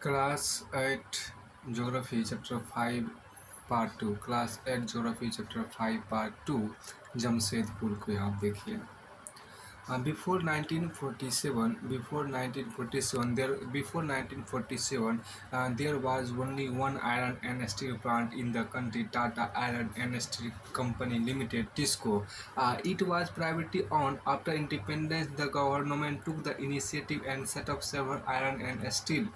Class 8 Geography Chapter 5 Part 2 Class 8 Geography Chapter 5 Part 2 Jamshedpur को यहाँ देखिए। Before 1947, there was only one iron and steel plant in the country, Tata Iron and Steel Company Limited, TISCO. It was privately owned. After independence, the government took the initiative and set up several iron and steel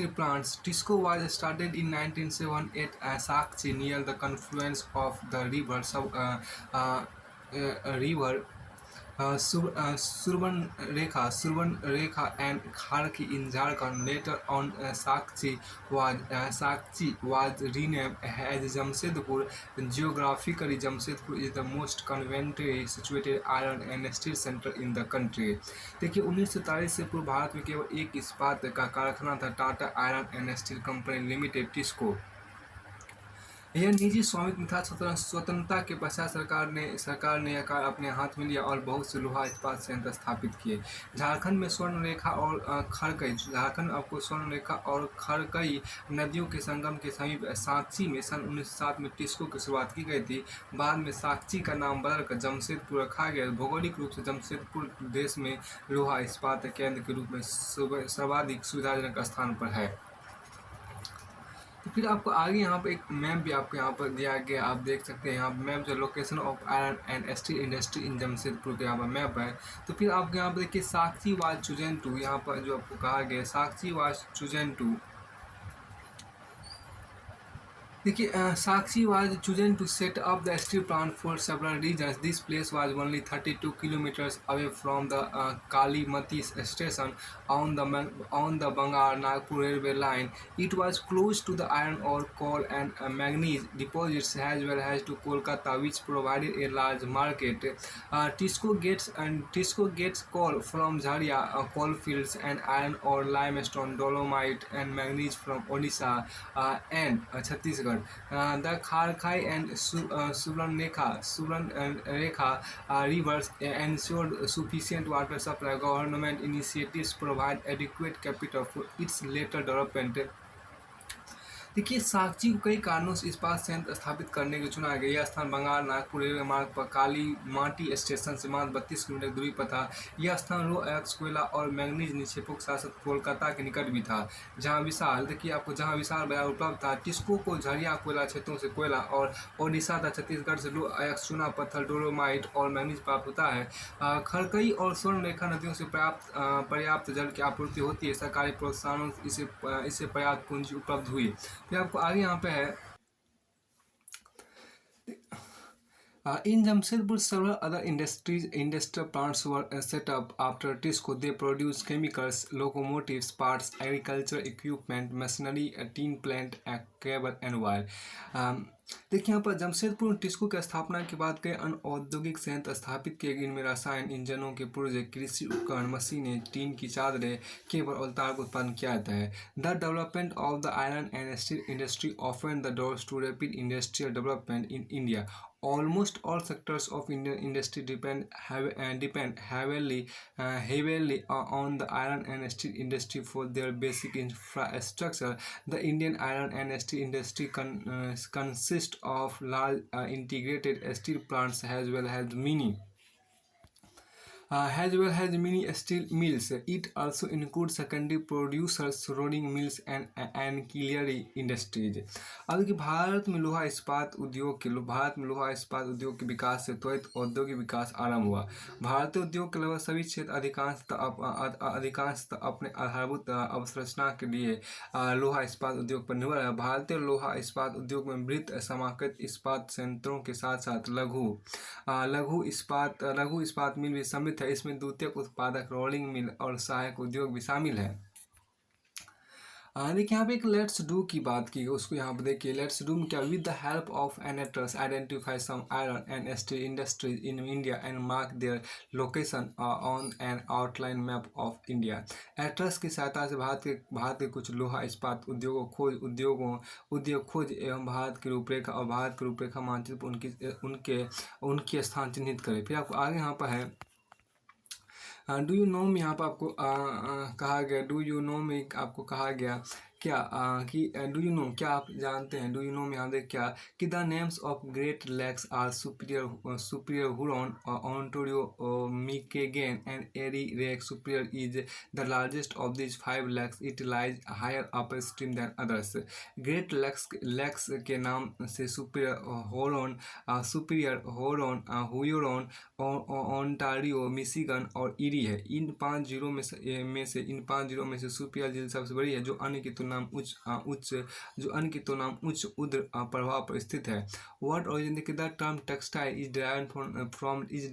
plants. TISCO was started in 1978 at Sakchi near the confluence of the river Surbanrekha and Kharki in Jharkhand. Later on, Sakchi was renamed as Jamshedpur. Geographically, Jamshedpur is the most conveniently situated iron and steel center in the country. देखिए 1947 से पूर्व भारत में केवल एक इस्पात का कारखाना था, Tata iron and steel company limited, TISCO. यह निजी स्वामित्व था। स्वतंत्रता के पश्चात सरकार ने यह अपने हाथ में लिया और बहुत से लोहा इस्पात संयंत्र स्थापित किए। झारखंड में स्वर्णरेखा और खरकई नदियों के संगम के समीप साकची में सन 1907 में टिस्को की शुरुआत की गई थी। बाद में साकची का नाम बदलकर जमशेदपुर रखा गया। भौगोलिक रूप से जमशेदपुर देश में लोहा इस्पात केंद्र के रूप में सर्वाधिक सुविधाजनक स्थान पर है। तो फिर आपको आगे यहाँ पर एक मैप भी आपको यहाँ पर दिया गया, आप देख सकते हैं यहाँ मैप जो location of iron and steel industry in Jamshedpur के यहाँ पर मैप है। तो फिर आपको यहाँ पर देखिए साक्षी वाज चुजन टू, यहाँ पर जो आपको कहा गया साक्षी वाज चुजन टू। देखिए Sakshi was chosen to set up the steel plant for several reasons. This place was only 32 kilometers away from the Kalimati station on the Bangalore-Nagpur railway line. It was close to the iron ore, coal and manganese deposits as well as to Kolkata, which provided a large market. Tisco gets coal from Jharia coal fields and iron ore, limestone, dolomite and manganese from Odisha and Chhattisgarh. The Kharkai and Subarnrekha rivers ensured sufficient water supply. Government initiatives provide adequate capital for its later development. देखिए साक्षी को कई कारणों से इस्पात संयंत्र स्थापित करने के चुना गया। यह स्थान बंगाल नागपुर रेलवे मार्ग पर काली माटी स्टेशन से मात्र 32 किलोमीटर दूरी पर था। यह स्थान रो एक्स कोयला और मैंगनीज निक्षेपों के साथ साथ कोलकाता के निकट भी था, जहाँ विशाल बाजार उपलब्ध था। टिस्को को झरिया कोयला क्षेत्रों से कोयला और ओडिशा तथा छत्तीसगढ़ से लो एक्स चूना पत्थर, डोलोमाइट और मैंगनीज प्राप्त होता है। खरकई और स्वर्णरेखा नदियों से पर्याप्त जल की आपूर्ति होती है। सरकारी प्रोत्साहनों इससे पर्याप्त पूंजी उपलब्ध हुई। फिर आपको आगे यहाँ पे है in Jamshedpur, several other industrial plants were set up after TISCO. They produce chemicals, locomotives, parts, agricultural equipment, machinery, a tin plant, a cable and wire. देखिए यहाँ पर जमशेदपुर टिस्को की स्थापना के बाद कई अन्य औद्योगिक संयंत्र स्थापित किए गए। इनमें रसायन, इंजनों के पुर्जे, कृषि उपकरण, मशीनें, टीन की चादरें, केबल और तार का उत्पादन किया जाता है। The development of the iron and steel industry open the doors to rapid industrial development in India. Almost all sectors of Indian industry depend heavily on the iron and steel industry for their basic infrastructure. The Indian iron and steel industry consists of large integrated steel plants as well as many steel mills. It also includes secondary producers, rolling mills and ancillary industries. अब देखिए भारत में लोहा इस्पात उद्योग के विकास से त्वरित औद्योगिक विकास आरंभ हुआ। भारतीय उद्योग के लगभग सभी क्षेत्र अधिकांशतः अपने आधारभूत अवसंरचना के लिए लोहा इस्पात उद्योग पर निर्भर है। भारतीय लोहा इस्पात उद्योग में बृहत समाकृत इस्पात संयंत्रों के साथ साथ लघु इस्पात मिल भी सम्मिलित है। इसमें द्वितीयक उत्पादक, रोलिंग मिल और सहायक उद्योग भी शामिल है। देखिए यहाँ पे एक लेट्स डू की बात की, उसको यहाँ पे देखिए लेट्स डू में क्या, विद द हेल्प ऑफ एनेटर्स identify some iron and steel industries in India and mark their location on an outline map of India. एट्रस की सहायता से भारत के कुछ लोहा इस्पात उद्योग खोज एवं भारत की रूपरेखा मानचित्र उनके स्थान चिन्हित करें. फिर आपको आगे यहाँ पर है डू यू नो में यहाँ पर आपको कहा गया, डू यू नो में आपको कहा गया क्या कि डू यू नो, क्या आप जानते हैं, डू यू नो में यहाँ देख क्या कि the names of Great Lakes are Superior Huron, Ontario, Michigan and Erie lake. Superior is the largest of this 5 lakes, it lies higher up stream than others. Great Lakes के नाम से Superior Huron, Ontario, Michigan और Erie है। इन 5 जिलों में से superior झील सबसे बड़ी है, जो अन्य की तुलना में उच्च उर्ध्व प्रभाव पर स्थित है। वर्ड ओरिजिन देखिए, the term textile is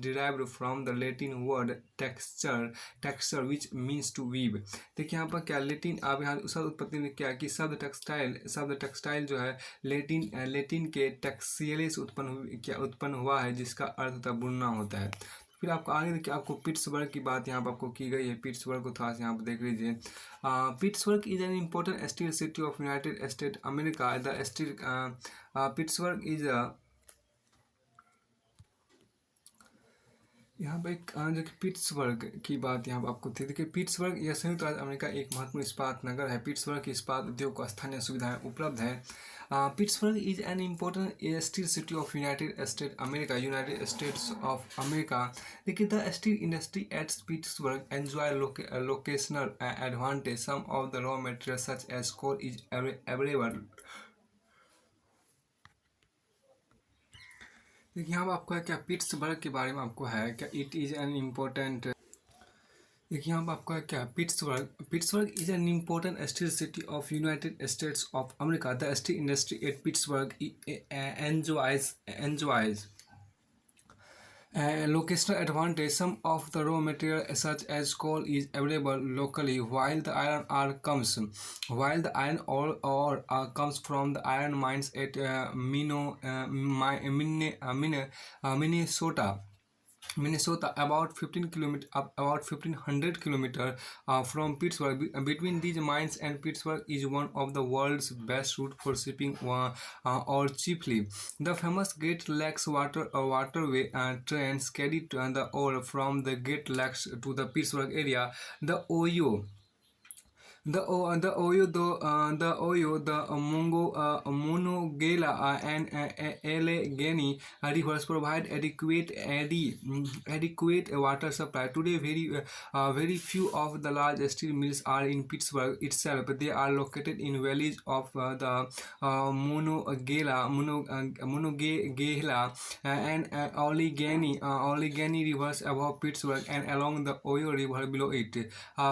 derived from the Latin word texture which means to weave. देखिए यहाँ पर क्या लेटिन, आप यहाँ शब्द उत्पत्ति में क्या कि शब्द टेक्सटाइल जो है लेटिन के टेक्सियले से उत्पन्न हुआ है, जिसका अर्थ था बुनना होता है। फिर आपको आगे देखिए, आपको पिट्सबर्ग की बात यहाँ पर आपको की गई है। पिट्सबर्ग को थोड़ा सा यहाँ पर देख लीजिए। Pittsburgh is an important steel city of United state America. The steel Pittsburgh is यहाँ पर एक जो कि पिट्सबर्ग की बात यहाँ पर आपको थी। देखिए पिट्सबर्ग यह संयुक्त राज्य अमेरिका एक महत्वपूर्ण इस्पात नगर है। पिट्सबर्ग के इस्पात उद्योग को स्थानीय सुविधाएं उपलब्ध है। Pittsburgh is an important steel city of United States of America. देखिए the steel industry at Pittsburgh enjoy locational advantage. Some of the raw material such as coal is available. देखिए यहाँ पर आपको है क्या पिट्सबर्ग के बारे में आपको है क्या, इट इज़ एन इम्पोर्टेंट। देखिए यहाँ पर आपको है क्या Pittsburgh is an important steel city of United States of America. The steel industry at Pittsburgh enjoys locational advantage. Some of the raw material such as coal is available locally, while the iron ore comes from the iron mines at Minnesota, about 1500 kilometer from Pittsburgh. Between these mines and Pittsburgh is one of the world's best route for shipping or cheaply. The famous Great Lakes waterway trains carry the ore from the Great Lakes to the Pittsburgh area. The Ohio, the Monongahela and Allegheny rivers provide adequate water supply. Today, very few of the large steel mills are in Pittsburgh itself. They are located in valleys of the Monongahela and Allegheny rivers above Pittsburgh and along the Ohio River below it.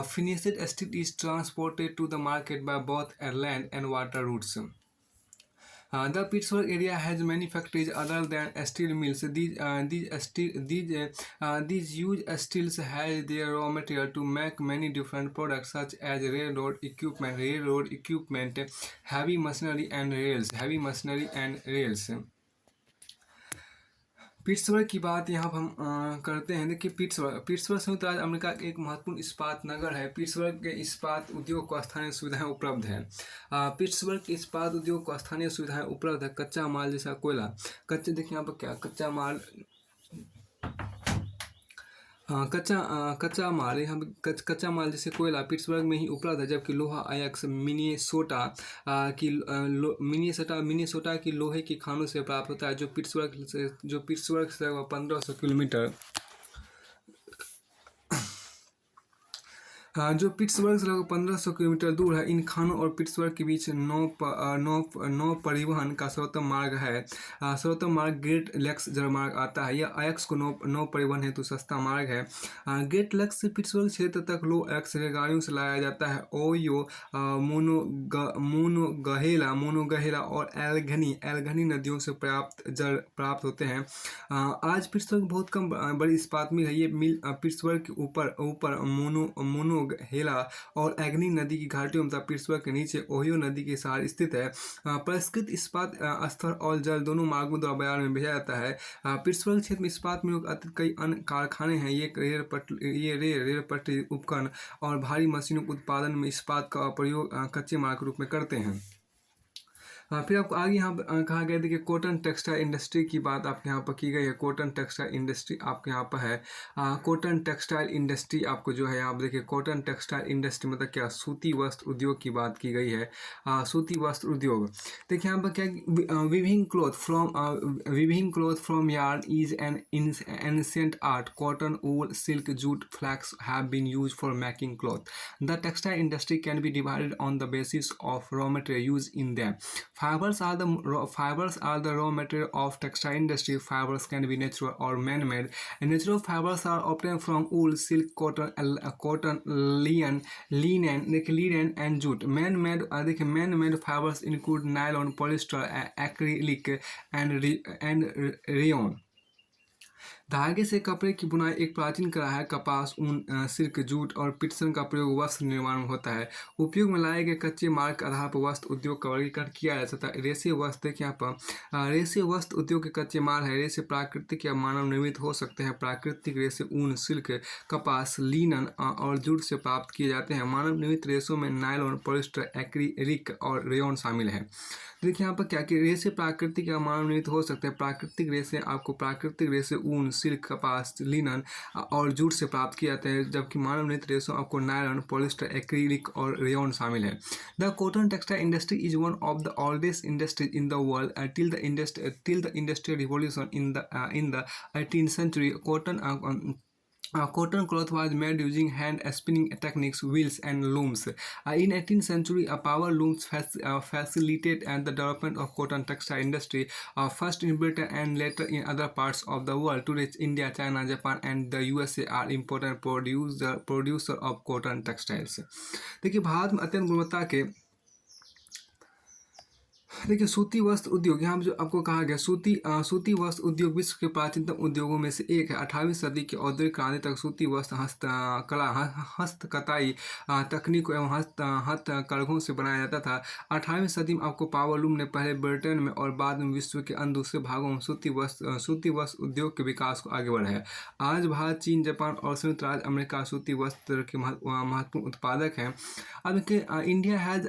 Finished steel is transported to the market by both land and water routes. The Pittsburgh area has many factories other than steel mills. These huge steels have their raw material to make many different products such as railroad equipment, heavy machinery and rails. Pittsburgh की बात यहाँ पर हम करते हैं। देखिए Pittsburgh संयुक्त राज्य अमेरिका का एक महत्वपूर्ण इस्पात नगर है। पिट्सबर्ग के इस्पात उद्योग को स्थानीय सुविधाएं उपलब्ध है। पिट्सबर्ग के इस्पात उद्योग को स्थानीय सुविधाएं उपलब्ध है। कच्चा माल जैसा कोयला, देखिए यहाँ पर क्या कच्चा माल यहाँ कच्चा माल जैसे कोयला पिट्सबर्ग में ही उपलब्ध है, जबकि लोहा अयस्क मिनेसोटा की लोहे की खानों से प्राप्त होता है, जो पिट्सबर्ग से 1500 किलोमीटर जो पिट्सबर्ग से लगभग 1500 किलोमीटर दूर है। इन खानों और पिट्सबर्ग के बीच नौ परिवहन का सर्वोत्तम मार्ग है। सर्वोत्तम मार्ग ग्रेट लेक्स जलमार्ग आता है। यह अयस्क को नौ परिवहन हेतु सस्ता मार्ग है। ग्रेट लेक्स से पिट्सबर्ग क्षेत्र तक लो एक्स रेलगाड़ियों से लाया जाता है। ओयो, मोनोगहेला और एल्गनी नदियों से जल प्राप्त होते हैं। आज पिट्सबर्ग बहुत कम बड़ी इस्पात मिल है। ये मिल पिट्सबर्ग के ऊपर मोनोगहेला और एग्नी नदी की घाटियों में तथा पिट्सबर्ग के नीचे ओहियो नदी के सहारे स्थित है। परिष्कृत इस्पात स्थल और जल दोनों मार्गों द्वारा बाजार में भेजा जाता है। पिट्सबर्ग क्षेत्र में इस्पात मिलों के अतिरिक्त कई अन्य कारखाने हैं। ये रेल पटरी उपकरण और भारी मशीनों के उत्पादन में इस्पात का प्रयोग कच्चे माल के रूप में करते हैं। फिर आपको आगे यहाँ पर कहा गया देखिए कॉटन टेक्सटाइल इंडस्ट्री की बात आपके यहाँ पर की गई है। कॉटन टेक्सटाइल इंडस्ट्री आपके यहाँ पर है। कॉटन टेक्सटाइल इंडस्ट्री आपको जो है यहाँ पर देखिए कॉटन टेक्सटाइल इंडस्ट्री मतलब क्या, सूती वस्त्र उद्योग की बात की गई है। सूती वस्त्र उद्योग देखिए यहाँ पर क्या, viewing cloth from yarn is an ancient art. Cotton, wool, silk, jute, flax have been used for making cloth. The textile industry can be divided on the basis of raw material used in them. Fibers are the raw material of textile industry. Fibers can be natural or man-made. And natural fibers are obtained from wool, silk, cotton, linen, and jute. Man-made fibers include nylon, polyester, acrylic, and rayon. धागे से कपड़े की बुनाई एक प्राचीन कला है। कपास, ऊन, सिल्क, जूट और पिटसन का प्रयोग वस्त्र निर्माण में होता है। उपयोग में लाए गए कच्चे माल के आधार पर वस्त्र उद्योग का वर्गीकरण किया जा सकता है। रेशे वस्त्र देखिए यहाँ पर, रेशे वस्त्र उद्योग के कच्चे माल है। रेशे प्राकृतिक या मानव निर्मित हो सकते हैं। प्राकृतिक रेशे ऊन, सिल्क, कपास, लिनन और जूट से प्राप्त किए जाते हैं। मानव निर्मित रेशों में नायलॉन, पॉलिस्टर, एक्रिलिक और रेयॉन शामिल है। देखिए यहाँ पर क्या कि रेशे प्राकृतिक या मानव निर्मित हो सकते हैं। प्राकृतिक रेशे ऊन, सिल्क, कपास, लिनन और जूट से प्राप्त किए जाते हैं, जबकि मानव निर्मित रेशों आपको नायलॉन, पॉलिस्टर, एक्रिलिक और रेयॉन शामिल है। The cotton textile industry is one of the oldest industries in the world till the industrial revolution in the 18th century. Cotton cloth was made using hand spinning techniques, wheels, and looms. In 18th century, power looms facilitated the development of cotton textile industry, first in Britain and later in other parts of the world. Today, India, China, Japan, and the USA are important producer of cotton textiles. देखिए भारत में अत्यंत गुणवत्ता के देखिए सूती वस्त्र उद्योग, यहाँ जो आपको कहा गया सूती वस्त्र उद्योग विश्व के प्राचीनतम उद्योगों में से एक है। 18वीं सदी की औद्योगिक क्रांति तक सूती वस्त्र हस्तकताई तकनीक एवं हस्तकरघों से बनाया जाता था। 18वीं सदी में आपको पावरलूम ने पहले ब्रिटेन में और बाद में विश्व के अन्य दूसरे भागों में सूती वस्त्र उद्योग के विकास को आगे बढ़ाया। आज भारत, चीन, जापान और संयुक्त राज्य अमेरिका सूती वस्त्र के महत्वपूर्ण उत्पादक हैं। अब India has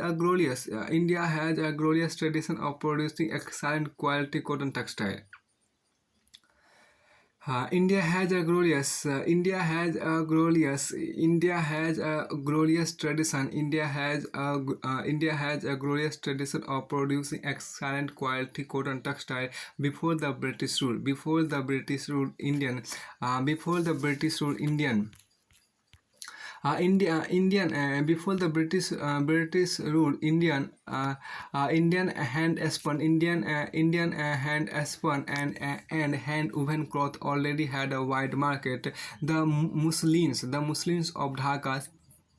a glorious tradition of producing excellent quality cotton textile. India has a glorious tradition. India has a glorious tradition of producing excellent quality cotton textile. Before the British rule, Indian. Before the British rule, Indian hand spun and hand woven cloth already had a wide market. The muslins of Dhaka,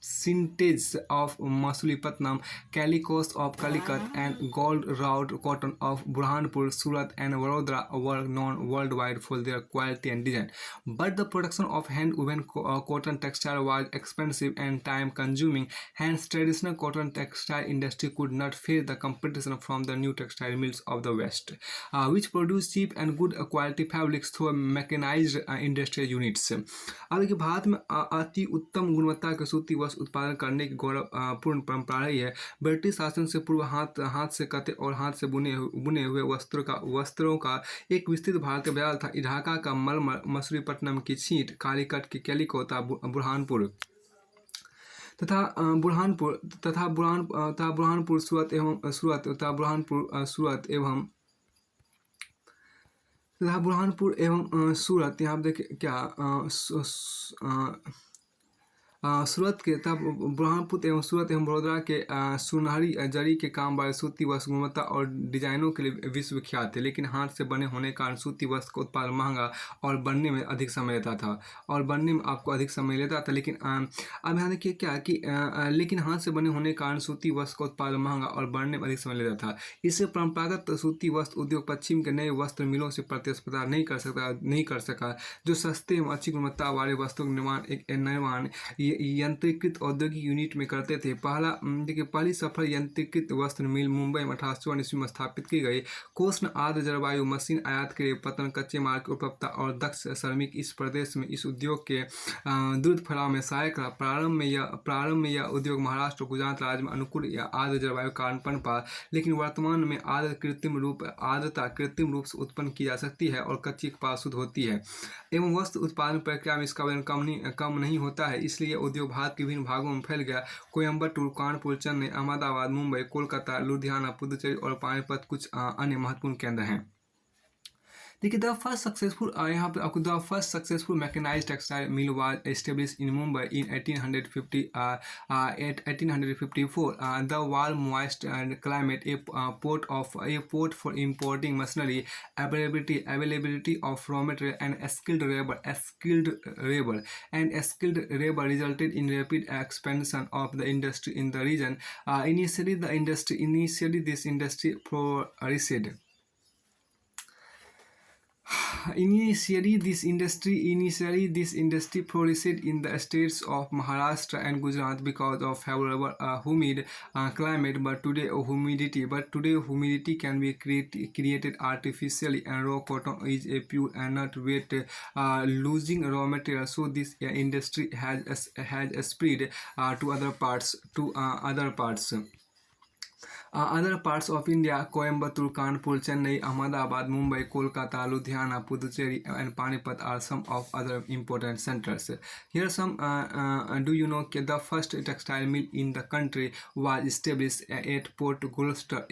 Sintage of Masulipatam, Calicos of Calicut, and gold wrought cotton of Burhanpur, Surat, and Vadodara were known worldwide for their quality and design. But the production of hand-woven cotton textile was expensive and time-consuming. Hence, traditional cotton textile industry could not face the competition from the new textile mills of the West, which produce cheap and good quality fabrics through mechanized industrial units. अब देखिए भारत में अति उत्तम गुणवत्ता के सूती वस्त्र उत्पादन करने की गौरवपूर्ण परंपरा रही है। ब्रिटिश शासन से पूर्व हाथ से कते और हाथ से बुने हुए वस्त्रों का एक विस्तृत भारतीय बाजार था। ढाका का मलमल, मसूलीपट्टनम की छींट, कालीकट की कैलिको तथा बुरहानपुर सूरत एवं सूरत यहाँ देखिए क्या सूरत के तथा बुरहानपुर एवं सूरत एवं बड़ौदा के सुनहरी जरी के काम वाले सूती वस्त्र गुणवत्ता और डिजाइनों के लिए विश्वविख्यात थे। लेकिन हाथ से बने होने के कारण सूती वस्त्र का उत्पादन महंगा और बनने में अधिक समय लेता था। लेकिन अब यहाँ देखिए क्या कि लेकिन हाथ से बने होने के कारण सूती वस्त्र का उत्पादन महंगा और बनने में अधिक समय लेता था। इससे परंपरागत सूती वस्त्र उद्योग पश्चिम के नए वस्त्र मिलों से प्रतिस्पर्धा नहीं कर सका, जो सस्ते एवं अच्छी गुणवत्ता वाले वस्त्रों का निर्माण यंत्रीकृत औद्योगिक यूनिट में करते थे। देखिए पहली सफल यंत्रीकृत वस्त्र मिल मुंबई में 1854 ईस्वी में स्थापित की गई। कोष्ण आर्द्र जलवायु, मशीन आयात के लिए पतन, कच्चे माल की उपलब्धता और दक्ष श्रमिक इस प्रदेश में इस उद्योग के द्रुत फैलाव में सहायक रहा। प्रारंभ में यह उद्योग महाराष्ट्र और गुजरात राज्य में अनुकूल या आर्द्र जलवायु कारण पनप पाया, लेकिन वर्तमान में आर्द्रता कृत्रिम रूप से उत्पन्न की जा सकती है और कच्ची कपास शुद्ध होती है एवं वस्त्र उत्पादन प्रक्रिया में इसका वजन कम नहीं होता है। इसलिए यह उद्योग भारत के विभिन्न भागों में फैल गया। कोयम्बटूर, कानपुर, चेन्नई, अहमदाबाद, मुंबई, कोलकाता, लुधियाना, पुदुचेरी और पानीपत कुछ अन्य महत्वपूर्ण केंद्र हैं। देखिए द फर्स्ट सक्सेसफुल यहाँ पे आपको the first successful mechanised textile mill was establish in Mumbai in 1854। The warm moist climate, a port for importing machinery, availability of raw material and skilled labor resulted in rapid expansion of the industry in the region. Initially this industry flourished. Initially, this industry flourished in the states of Maharashtra and Gujarat because of favorable humid climate. But today, humidity can be created artificially, and raw cotton is a pure and not wet, losing raw material. So this industry has spread to other parts. Other parts of India, Coimbatore, Kanpur, Chennai, Ahmedabad, Mumbai, Kolkata, Ludhiana, Puducherry, and Panipat are some of other important centers. Here some, do you know the first textile mill in the country was established at Port Gloucester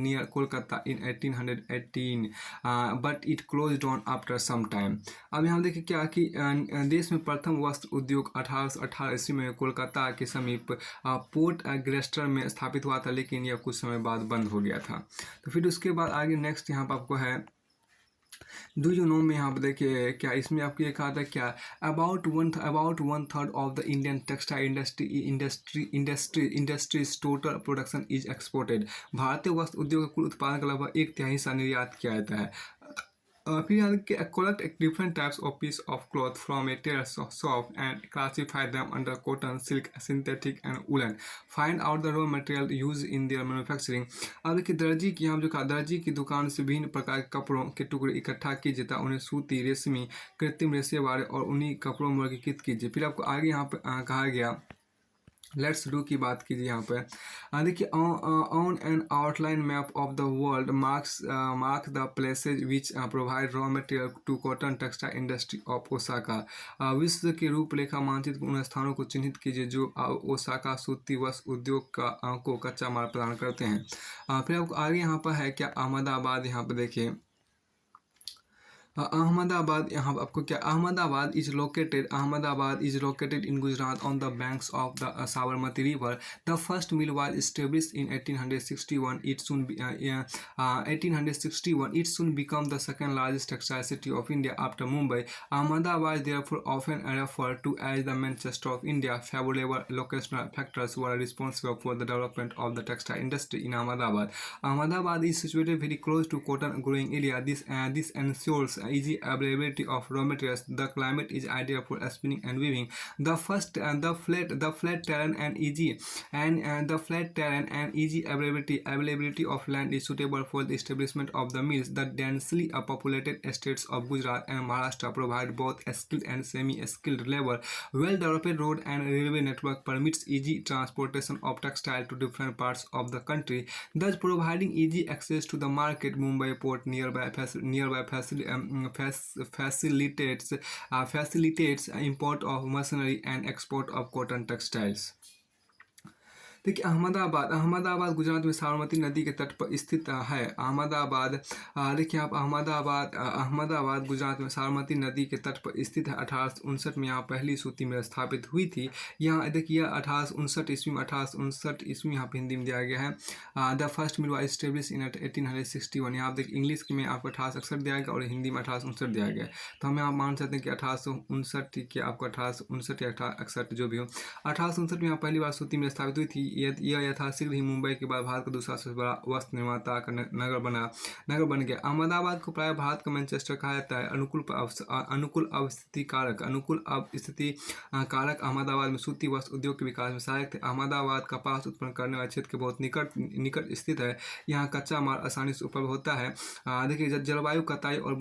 near Kolkata in 1818, but it closed down after some time. अब यहाँ देखिए क्या कि देश में प्रथम वस्त्र उद्योग 1818 ईस्वी में कोलकाता के समीप पोर्ट ग्लेस्टर में स्थापित हुआ था, लेकिन यह कुछ समय बाद बंद हो गया था। तो फिर उसके बाद आगे नेक्स्ट यहाँ पर आपको है डू यू नो में यहाँ पर देखिए क्या इसमें आपको ये कहा था क्या about one third of the Indian textile industries total production is exported. भारतीय वस्त्र उद्योग के कुल उत्पादन का लगभग 1/3 हिस्सा निर्यात किया जाता है। फिर यहाँ collect different types of piece of cloth from a tailor shop and classify them under cotton, silk, synthetic and woolen. Find out the raw material used in their manufacturing. अब देखिए दर्जी की यहाँ जो कहा दर्जी की दुकान से विभिन्न प्रकार के कपड़ों के टुकड़े इकट्ठा कीजिए तथा उन्हें सूती, रेशमी, कृत्रिम रेशे वाले और उन्हीं कपड़ों में वर्गीकृत कीजिए। फिर आपको आगे यहाँ पर कहा गया लेट्स डू की बात कीजिए यहाँ पर देखिए on an outline map of the world mark the places which provide raw material to cotton textile industry of Osaka. विश्व के रूपरेखा मानचित्र उन स्थानों को चिन्हित कीजिए जो ओसाका सूती वस्त्र उद्योग को कच्चा माल प्रदान करते हैं। फिर आपको आगे यहाँ पर है क्या अहमदाबाद, यहाँ पर देखिए Ahmedabad, यहाँ आपको क्या Ahmedabad is located in Gujarat on the banks of the Sabarmati River. The first mill was established in 1861. It soon became the second largest textile city of India after Mumbai. Ahmedabad is therefore often referred to as the Manchester of India. Favorable locational factors were responsible for the development of the textile industry in Ahmedabad. Ahmedabad is situated very close to cotton growing area. This ensures easy availability of raw materials. The climate is ideal for spinning and weaving. The flat terrain and easy availability of land is suitable for the establishment of the mills. The densely populated states of Gujarat and Maharashtra provide both skilled and semi-skilled labor. Well-developed road and railway network permits easy transportation of textile to different parts of the country, thus providing easy access to the market. Mumbai port nearby facilitates import of machinery and export of cotton textiles. देखिए अहमदाबाद गुजरात में साबरमती नदी के तट पर स्थित है। देखिए आप अहमदाबाद गुजरात में साबरमती नदी के तट पर स्थित है। 1859 में यहाँ पहली सूती मिल स्थापित हुई थी। यहाँ देखिए 1859 ईस्वी यहाँ पर हिंदी में दिया गया है। The first mill was establish इन 1861। यहाँ देखिए इंग्लिश में आपको 1861 दिया गया और हिंदी में 1859 दिया गया। तो हम यहाँ मान सकते हैं कि 1859 कि आपको 1859 या 1861 जो भी हो 1859 में यहाँ पहली बार सूती मिल स्थापित हुई थी। यह यथाशीघ्र ही मुंबई के बाद भारत का दूसरा सबसे बड़ा वस्त्र निर्माता का नगर बन गया। अहमदाबाद को प्राय भारत का मैनचेस्टर कहा जाता है। अनुकूल स्थिति कारक अहमदाबाद में सूती वस्त्र उद्योग के विकास में सहायक थे। अहमदाबाद कपास उत्पन्न करने वाले क्षेत्र के बहुत निकट स्थित है। यहाँ कच्चा माल आसानी से उपलब्ध होता है। देखिए, जलवायु कटाई और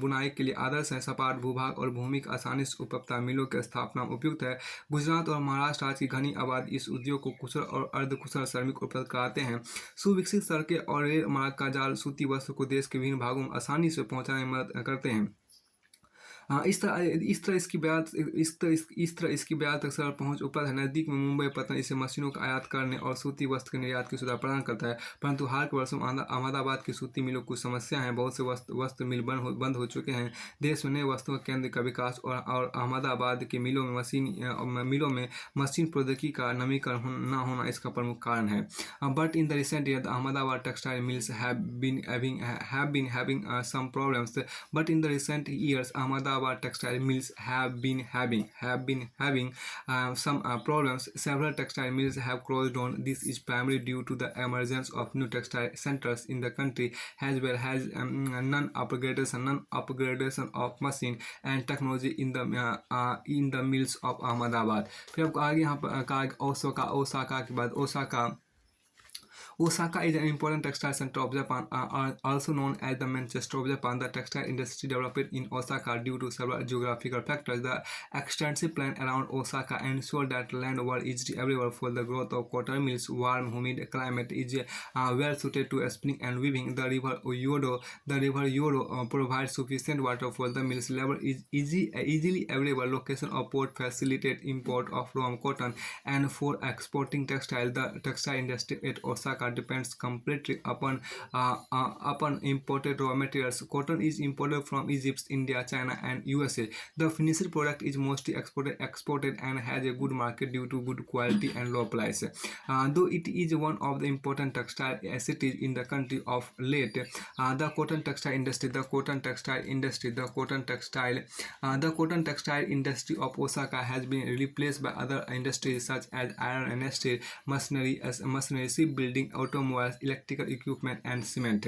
बुनाई के लिए आदर्श है। सपाट भूभाग और भूमि की आसानी से उपलब्धता मिलों की स्थापना उपयुक्त है। गुजरात और महाराष्ट्र राज्य की घनी आबादी इस उद्योग को कुशल और अर्धकुशल श्रमिक उपलब्ध कराते हैं। सुविकसित सड़कें और रेल मार्ग का जाल सूती वस्त्र को देश के विभिन्न भागों में आसानी से पहुंचाने में मदद करते हैं। हाँ, इस तरह इसकी ब्याज तक सरल पहुंच उपलब्ध है। नज़दीक में मुंबई पत्तन इसे मशीनों का आयात करने और सूती वस्त्र के निर्यात की सुविधा प्रदान करता है। परंतु हाल के वर्षों में अहमदाबाद की सूती मिलों कुछ समस्या है। बहुत से वस्त्र मिल बंद हो चुके हैं। देश में नए वस्त्रों के केंद्र का विकास और अहमदाबाद के मिलों में मशीन प्रौद्योगिकी का नवीकरण न होना इसका प्रमुख कारण है। But in the recent year Ahmedabad textile mills have been having some problems. But in the recent years, Ahmedabad textile mills have been having some problems. Several textile mills have closed down. This is primarily due to the emergence of new textile centers in the country, as well as non-upgradation of machine and technology in the mills of Ahmedabad. फिर आपको आगे यहाँ पर कहा Osaka के बाद Osaka is an important textile center of Japan, also known as the Manchester of Japan. The textile industry developed in Osaka due to several geographical factors. The extensive plain around Osaka ensured that land was easily available for the growth of cotton mills. Warm, humid climate is well suited to spinning and weaving. The river Yodo provides sufficient water for the mills. Labor is easily available. Location of port facilitate import of raw cotton, and for exporting textile, the textile industry at Osaka depends completely upon imported raw materials. Cotton is imported from Egypt, India, China, and USA. The finished product is mostly exported and has a good market due to good quality and low price. Though it is one of the important textile cities in the country of late, the cotton textile industry of Osaka has been replaced by other industries such as iron and steel, machinery, shipbuilding, automobiles, electrical equipment and cement.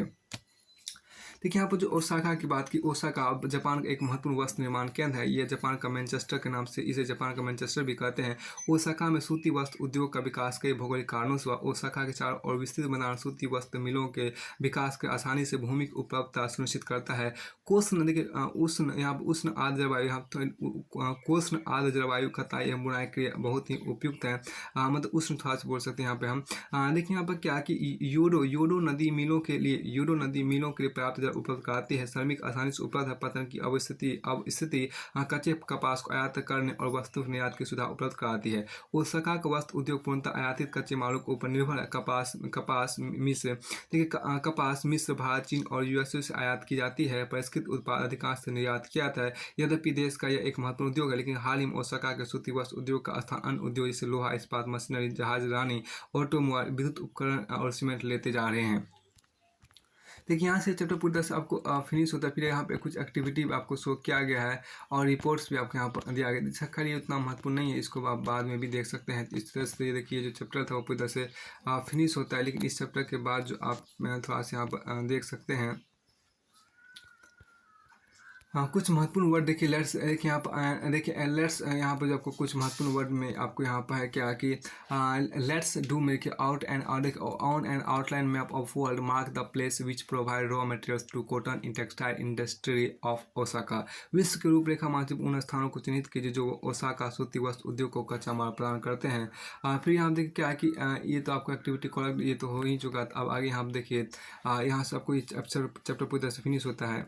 देखिए, यहाँ पर जो Osaka की बात की, Osaka Japan का एक महत्वपूर्ण वस्त्र निर्माण केंद्र है। यह जापान का मैनचेस्टर के नाम से इसे जापान का मैनचेस्टर भी कहते हैं। ओसाका में सूती वस्त्र उद्योग का विकास कई भौगोलिक कारणों से हुआ। ओसाका के चारों ओर विस्तृत मैदान सूती वस्त्र मिलों के विकास के आसानी से भूमि की उपलब्धता सुनिश्चित करता है। कोष्ण नदी के उष्ण आर्द्र जलवायु कताई एवं बुनाई के लिए बहुत ही उपयुक्त है। मतलब उष्ण थोड़ा सा बोल सकते हैं यहाँ पे हम। देखिए यहाँ पर क्या कि योडो नदी मिलों के लिए पर्याप्त उपलब्ध कराती है। श्रमिक आसानी से उपलब्ध है। पतन की स्थिति कच्चे कपास को आयात करने और वस्तु निर्यात की सुविधा उपलब्ध कराती है। ओसाका का वस्त्र उद्योग पूर्णतः आयातित कच्चे मालों के ऊपर निर्भर है। कपास मिस्र, भारत, चीन और यूएसए से आयात की जाती है। परिष्कृत उत्पाद अधिकांश से निर्यात किया जाता है। यद्यपि देश का यह एक महत्वपूर्ण उद्योग है, लेकिन हाल ही में ओसाका के सूती वस्त्र उद्योग का स्थान अन्य उद्योग जैसे लोहा इस्पात, मशीनरी, जहाजरानी, ऑटोमोबाइल, विद्युत उपकरण और सीमेंट लेते जा रहे हैं। देखिए, यहाँ से चैप्टर पूरी तरह से आपको फिनिश होता है। फिर यहाँ पे कुछ एक्टिविटी आपको शो किया गया है और रिपोर्ट्स भी आपको यहाँ पर दिया गया। इसका ये उतना महत्वपूर्ण नहीं है, इसको आप बाद में भी देख सकते हैं। इस तरह से देखिए, जो चैप्टर था वो पूरी तरह से फिनिश होता है। लेकिन इस चैप्टर के बाद जो आप थोड़ा सा यहाँ पर देख सकते हैं, हाँ, कुछ महत्वपूर्ण वर्ड देखिए। लेट्स देखिए यहाँ पर यहाँ पर जो आपको कुछ महत्वपूर्ण वर्ड में आपको यहाँ पर है क्या कि let's do make out and on an outline map of world, mark the place which provide raw materials to cotton in textile industry of Osaka. विश्व के रूपरेखा मानचित्र उन स्थानों को चिन्हित कीजिए जो ओसाका सूती वस्त्र उद्योग को कच्चा माल प्रदान करते हैं। फिर यहाँ देखिए क्या कि ये तो आपको एक्टिविटी कॉलेक्ट ये तो हो ही चुका था। अब आगे यहाँ देखिए, यहाँ से आपको ये चैप्टर पूरी तरह से फिनिश होता है।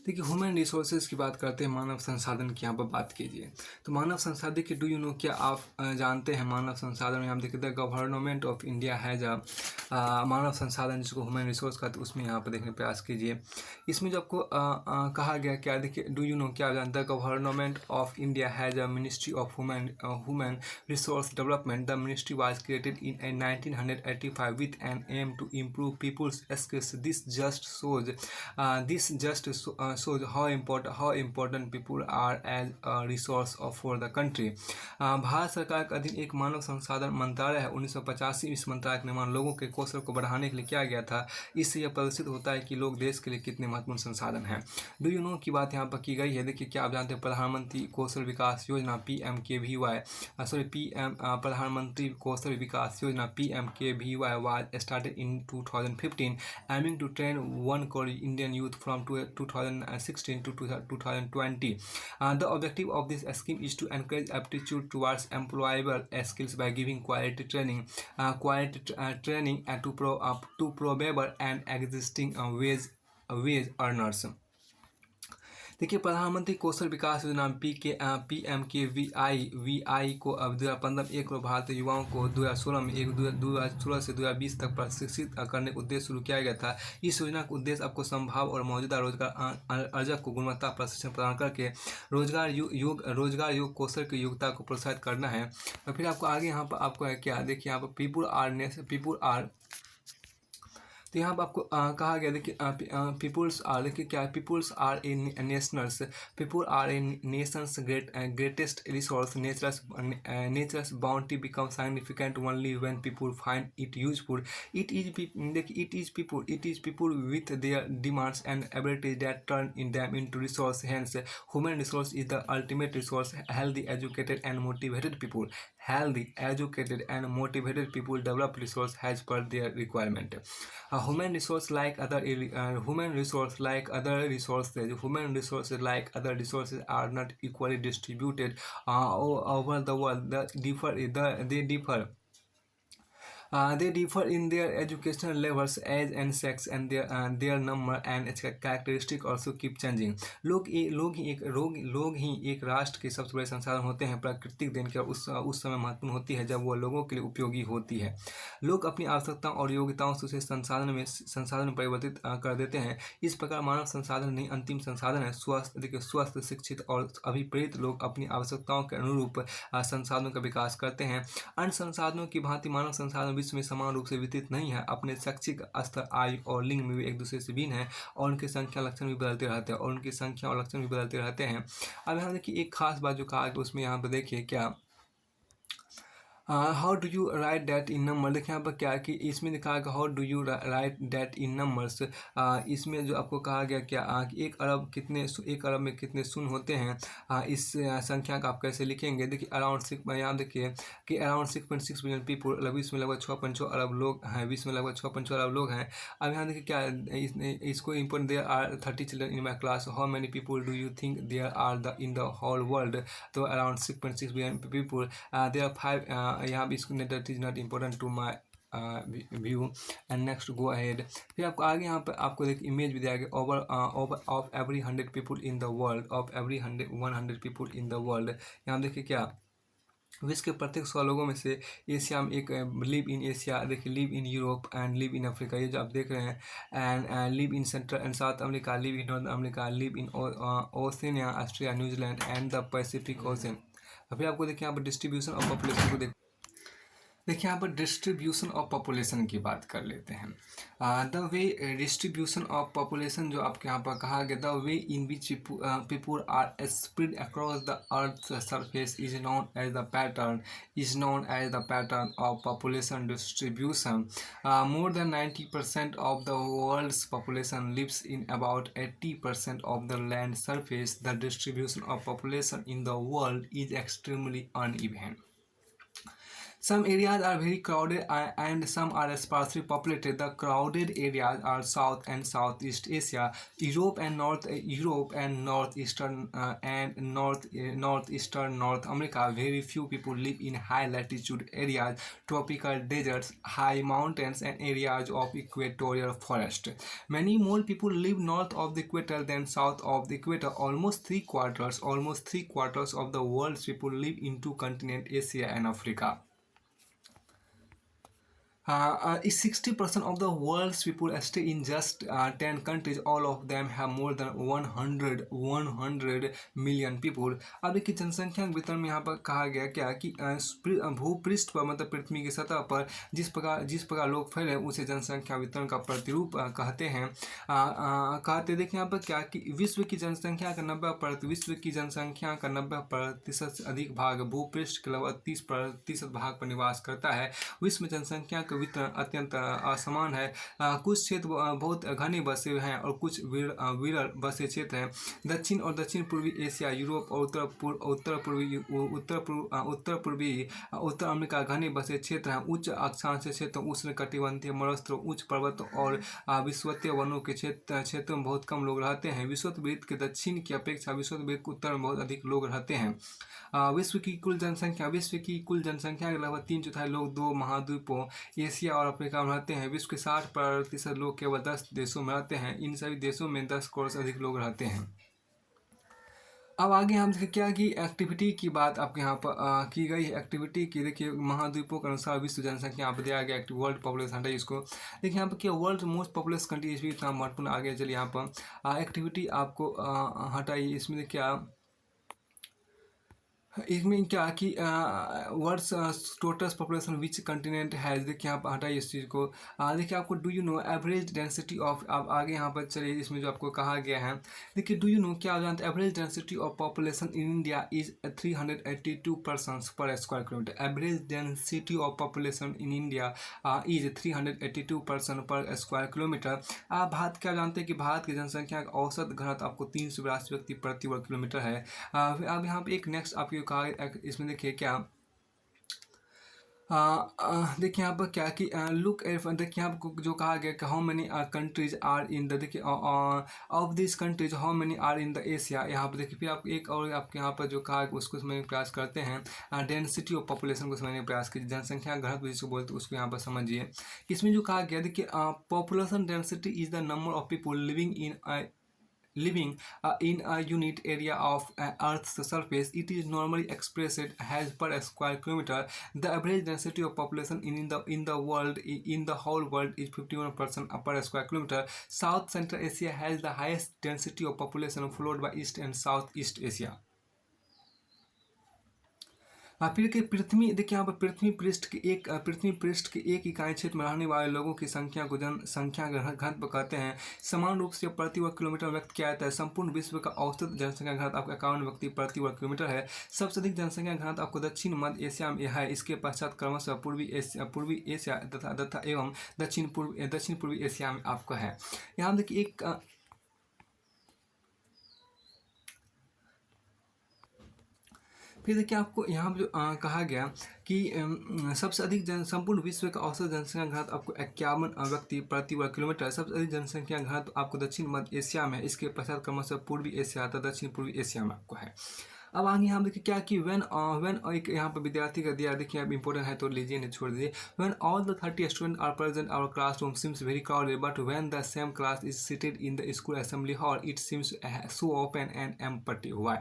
देखिए, ह्यूमन रिसोर्सेज की बात करते हैं, मानव संसाधन की यहाँ पर बात कीजिए। तो मानव संसाधन के डू यू नो, क्या आप जानते हैं मानव संसाधन में हम देखते हैं गवर्नमेंट ऑफ इंडिया हैज़ मानव संसाधन जिसको ह्यूमन रिसोर्स का, तो उसमें यहाँ पर देखने प्रयास कीजिए। इसमें जो आपको कहा गया क्या, देखिए डू यू नो क्या आप जानते हैं government of India has a ministry of human resource development. The ministry was created in 1985 with an aim to improve people's skills. This just shows how important people are as a resource for the country. Bharat सरकार के अधीन एक मानव संसाधन मंत्रालय है 1985। इस मंत्रालय का निर्माण लोगों के कौशल को बढ़ाने के लिए किया गया था। इससे यह प्रदर्शित होता है कि लोग देश के लिए कितने महत्वपूर्ण संसाधन हैं। डू यू नो की बात यहाँ पर की गई है। देखिए, क्या आप जानते हैं प्रधानमंत्री कौशल विकास योजना PMKVY प्रधानमंत्री कौशल विकास योजना PMKVY was started in 2015, aiming to train 1 crore Indian youth from 2016 to 2020. The objective of this scheme is to encourage aptitude towards employable skills by giving quality training to probable and existing wage earners. देखिए, प्रधानमंत्री कौशल विकास योजना PMKVY को अब 2015 में 1 करोड़ भारतीय युवाओं को 2016 में 2016 से 2020 तक प्रशिक्षित करने का उद्देश्य शुरू किया गया था। इस योजना का उद्देश्य आपको संभाव और मौजूदा रोजगार अर्जक को गुणवत्ता प्रशिक्षण प्रदान करके रोजगार योग कौशल की योग्यता को प्रोत्साहित करना है। और फिर आपको आगे यहाँ पर आपको है क्या, देखिए यहाँ पर तो यहाँ पर आपको कहा गया, देखिए पीपुल्स आर, देखिए क्या है, peoples are a nation's greatest resource. Nature's bounty become significant only when people find it useful. It is people with their demands and abilities that turn in them into resource. Hence human resource is the ultimate resource. Healthy educated and motivated people develop resource as per their requirement. Human resource like other resources are not equally distributed over the world. They differ in their educational levels, age and sex, and their number and characteristic also keep changing. लोग ही एक राष्ट्र के सबसे बड़े संसाधन होते हैं। प्राकृतिक देन क्या उस समय महत्वपूर्ण होती है जब वो लोगों के लिए उपयोगी होती है। लोग अपनी आवश्यकताओं और योग्यताओं से उसे संसाधन में परिवर्तित कर देते हैं। इस प्रकार मानव संसाधन नहीं अंतिम संसाधन है। स्वस्थ, शिक्षित और अभिप्रेत लोग अपनी आवश्यकताओं के अनुरूप संसाधनों का विकास करते हैं। अन्य संसाधनों की भांति मानव संसाधन विश्व में समान रूप से वितरित नहीं है। अपने शैक्षिक स्तर, आयु और लिंग में भी एक दूसरे से भिन्न है और उनकी संख्या लक्षण भी बदलते रहते हैं। अब यहाँ देखिए एक खास बात जो कहा कि उसमें यहाँ पर देखिए क्या, how do you right that in number. देखिए यहाँ पर क्या कि इसमें लिखा है how do you right that in numbers. इसमें जो आपको कहा गया क्या कि 1 अरब में कितने शून्य होते हैं। इस संख्या का आप कैसे लिखेंगे। देखिए अराउंड 6, यहाँ देखिए कि अराउंड 6.6 बिलियन पीपुल, विश्व में लगभग 6.6 अरब लोग हैं। अब यहाँ देखिए क्या इसको important, there are 30 children in my class. How many people do you think there are in the whole world. तो around 6.6 billion people. There are 5 यहाँ भी इसको that is not important to my view and next go ahead। फिर आपको आगे यहाँ पर आपको एक इमेज भी दिया गया of every 100 people in the world, of every 100 people in the world. यहाँ देखिए क्या विश्व के प्रत्येक 100 लोगों में से एशिया में एक लिव इन एशिया, देखिए live in Europe and live in Africa, ये जो आप देख रहे हैं, and live in central and south America, live in north America, live in Oceania, Australia, New Zealand and the Pacific ocean. अभी आपको देखिए यहाँ पर डिस्ट्रीब्यूशन ऑफ पॉपुलेशन को देखिए यहाँ पर डिस्ट्रीब्यूशन ऑफ पॉपुलेशन की बात कर लेते हैं। The way distribution of population जो आपके यहाँ पर कहा गया, the way in which people are spread across the earth surface is known as the pattern of population distribution. More than 90% of the world's population lives in about 80% of the land surface. The distribution of population in the world is extremely uneven. Some areas are very crowded and some are sparsely populated. The crowded areas are South and Southeast Asia, Europe and northeastern North America. Very few people live in high latitude areas, tropical deserts, high mountains, and areas of equatorial forest. Many more people live north of the equator than south of the equator. Almost three quarters of the world's people live in two continents, Asia and Africa. is 60% of the world's people stay in just 10 countries. All of them have more than 100 million people. अब देखिए जनसंख्या के वितरण में यहाँ पर कहा गया क्या कि भूपृष्ठ पर मतलब पृथ्वी की सतह पर जिस प्रकार लोग फैले उसे जनसंख्या वितरण का प्रतिरूप कहते हैं। कहते देखिए यहाँ पर क्या कि विश्व की जनसंख्या का 90% से अधिक भाग भूपृष्ठ के लगभग 30% भाग पर निवास करता है। विश्व में जनसंख्या का वितरण अत्यंत असमान है। कुछ क्षेत्र बहुत घने बसे हुए हैं और कुछ विरल बसे क्षेत्र हैं। दक्षिण और दक्षिण पूर्वी एशिया, यूरोप और उत्तर अमेरिका घने बसे क्षेत्र हैं। उच्च अक्षांशीय क्षेत्र, उष्ण कटिबंधीय मरुस्थल, उच्च पर्वत और विषुवतीय वनों के क्षेत्रों में बहुत कम लोग रहते हैं। विषुववृत्त के दक्षिण की अपेक्षा विषुववृत्त के उत्तर में बहुत अधिक लोग रहते हैं। विश्व की कुल जनसंख्या के लगभग 3/4 लोग 2 महाद्वीपों एशिया और अफ्रीका में रहते हैं। विश्व के 60% लोग केवल 10 देशों में रहते हैं। इन सभी देशों में 10 करोड़ से अधिक लोग रहते हैं। अब आगे हम देखिए क्या कि एक्टिविटी की बात आपके यहाँ पर की गई है। एक्टिविटी की देखिए महाद्वीपों के अनुसार विश्व जनसंख्या यहाँ पर दिया गया वर्ल्ड पॉपुलेशन हटाइए इसको। देखिए यहाँ पर क्या वर्ल्ड मोस्ट पॉपुलस कंट्री भी इतना महत्वपूर्ण आगे चलिए यहाँ पर एक्टिविटी आपको हटाइए। इसमें क्या इसमें क्या कि words total population which continent has, देखिए यहाँ पर हटाइए इस चीज़ को। देखिए आपको do you know average density of, आप आगे यहाँ पर चलिए इसमें जो आपको कहा गया है। देखिए डू यू नो क्या आप जानते हैं average density of population in India is 382 person per square kilometre. Average density of population in India is 382 person per square kilometre. आप भारत क्या जानते हैं कि भारत की जनसंख्या का औसत घनत्व आपको 382 व्यक्ति प्रति वर्ग किलोमीटर है। अब यहाँ पे एक नेक्स्ट आपकी कहा इसमें देखिए क्या देखिए यहाँ पर क्या कि लुक देखिए यहाँ पर जो कहा गया कि how many countries are in the, देखिए of this countries how many are in the Asia. यहाँ पर देखिए फिर आप एक और आपके यहाँ पर जो कहा उसको समझने का प्रयास करते हैं। डेंसिटी ऑफ पॉपुलेशन को समझने का प्रयास कीजिए, जनसंख्या घनत्व जिसको बोलते हैं उसको यहाँ पर समझिए। इसमें जो कहा गया देखिए population density is the number of people living in a unit area of Earth's surface. It is normally expressed as per square kilometer. The average density of population in the whole world is 51% per square kilometer. South Central Asia has the highest density of population, followed by East and Southeast Asia. फिर के पृथ्वी देखिए यहाँ पर पृथ्वी पृष्ठ के एक इकाई क्षेत्र में रहने वाले लोगों की संख्या को जनसंख्या घनत्व कहते हैं। समान रूप से प्रति वर्ग किलोमीटर व्यक्त किया जाता है। संपूर्ण विश्व का औसत जनसंख्या घनत्व आपका 51 व्यक्ति प्रति वर्ग किलोमीटर है। सबसे अधिक जनसंख्या घनत्व आपको दक्षिण मध्य एशिया में है। इसके पश्चात क्रमशः पूर्वी एशिया तथा एवं दक्षिण पूर्वी एशिया में आपका है। यहाँ देखिए एक फिर देखिए आपको यहाँ जो कहा गया कि सबसे अधिक संपूर्ण विश्व का औसत जनसंख्या घनत्व आपको 51 व्यक्ति प्रति वर्ग किलोमीटर। सबसे अधिक जनसंख्या घनत्व आपको दक्षिण मध्य एशिया में है। इसके पश्चात क्रमशः पूर्वी एशिया तथा दक्षिण पूर्वी एशिया में आपको है। अब आगे हम देखिए क्या कि व्हेन एक यहाँ पर विद्यार्थी का दिया, देखिए अब इंपॉर्टेंट है तो लीजिए नहीं छोड़ दीजिए। When all the 30 student are present our classroom seems very crowded, but when the same class is seated in the school assembly hall it seems so open and empty. Why?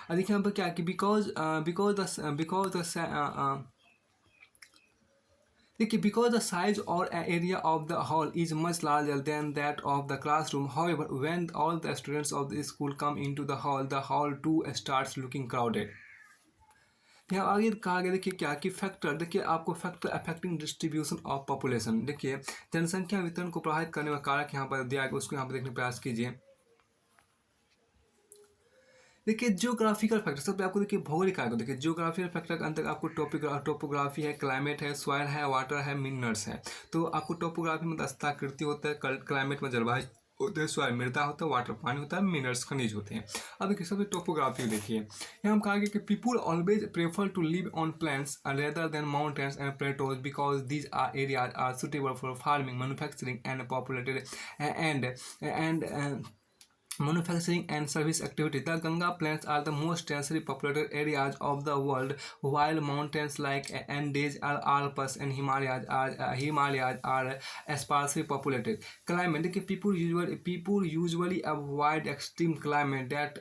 देखिए यहाँ पर क्या कि because the size or area of the hall is much larger than that of the classroom. However, when all the students of the school come into the hall too starts looking crowded. यहाँ आगे कहा गया देखिए क्या कि factor, देखिए आपको factor affecting distribution of population, देखिए जनसंख्या वितरण को प्रभावित करने वाला कारक यहाँ पर दिया गया, उसको यहाँ पर देखने का प्रयास कीजिए। देखिए जियोग्राफिकल फैक्टर सब पे आपको देखिए भौगोलिक कारक, देखिए जियोग्राफिकल फैक्टर के अंतर आपको टोपोग्राफी है, क्लाइमेट है, सॉइल है, वाटर है, मिनरल्स है। तो आपको टोपोग्राफी में स्थलाकृति होता है, क्लाइमेट में जलवायु होते हैं, सॉइल मृदा होता है, वाटर पानी होता है, मिनरल्स खनिज होते हैं। अब देखिए सबसे टोपोग्राफी देखिए यहाँ हम कहा गया कि people always prefer to live on plains rather than mountains and plateaus because these are areas are suitable for farming, manufacturing and populated and manufacturing and service activity. The Ganga plains are the most densely populated areas of the world, while mountains like Andes, Alps, and Himalayas are sparsely populated. Climate: देखिए, people usually avoid extreme climate that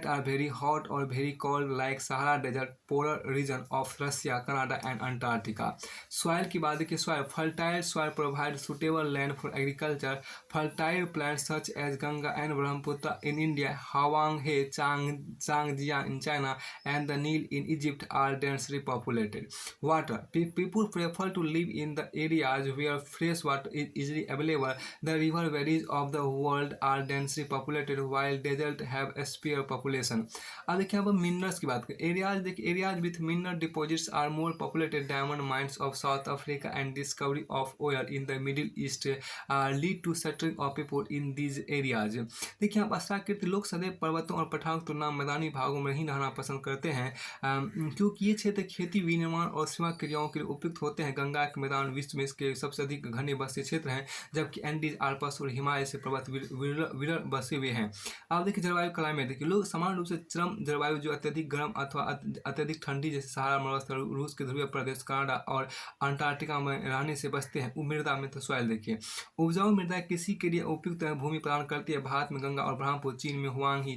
are very hot or very cold, like Sahara Desert, polar region of Russia, Canada, and Antarctica. Soil की बात देखिए, soil fertile soil provides suitable land for agriculture. Fertile plants such as Ganga and Brahmaputra in India, Hwanghae, Changjiang in China, and the Nile in Egypt are densely populated. Water: people prefer to live in the areas where fresh water is easily available. The river valleys of the world are densely populated, while deserts have a spare population. अब देखिए यहाँ पर minerals की बात करें. Areas with mineral deposits are more populated. Diamond mines of South Africa and discovery of oil in the Middle East lead to settling of people in these areas. देखिए, यहाँ अपेक्षाकृत लोग सदैव पर्वतों और पठारों की तुलना में मैदानी भागों में ही रहना पसंद करते हैं, क्योंकि ये क्षेत्र खेती, विनिर्माण और सीमा क्रियाओं के लिए उपयुक्त होते हैं. गंगा के मैदान विश्व में इसके सबसे अधिक घने बसे क्षेत्र हैं, जबकि एंडीज, आल्प्स और हिमालय से पर्वत विरल बसे हुए हैं. आप देखिए जलवायु क्लाइमेट. देखिए, लोग समान रूप से चरम जलवायु जो अत्यधिक गर्म अथवा अत्यधिक ठंडी जैसे सहारा मरुस्थल, रूस के ध्रुवीय प्रदेश, कनाडा और अंटार्कटिका में रहने से बचते हैं. मृदा में तो सॉइल देखिए, उपजाऊ मृदा कृषि के लिए उपयुक्त भूमि प्रदान करती है. भारत में गंगा और ब्रह्मपुत्र, चीन में हुआंगी,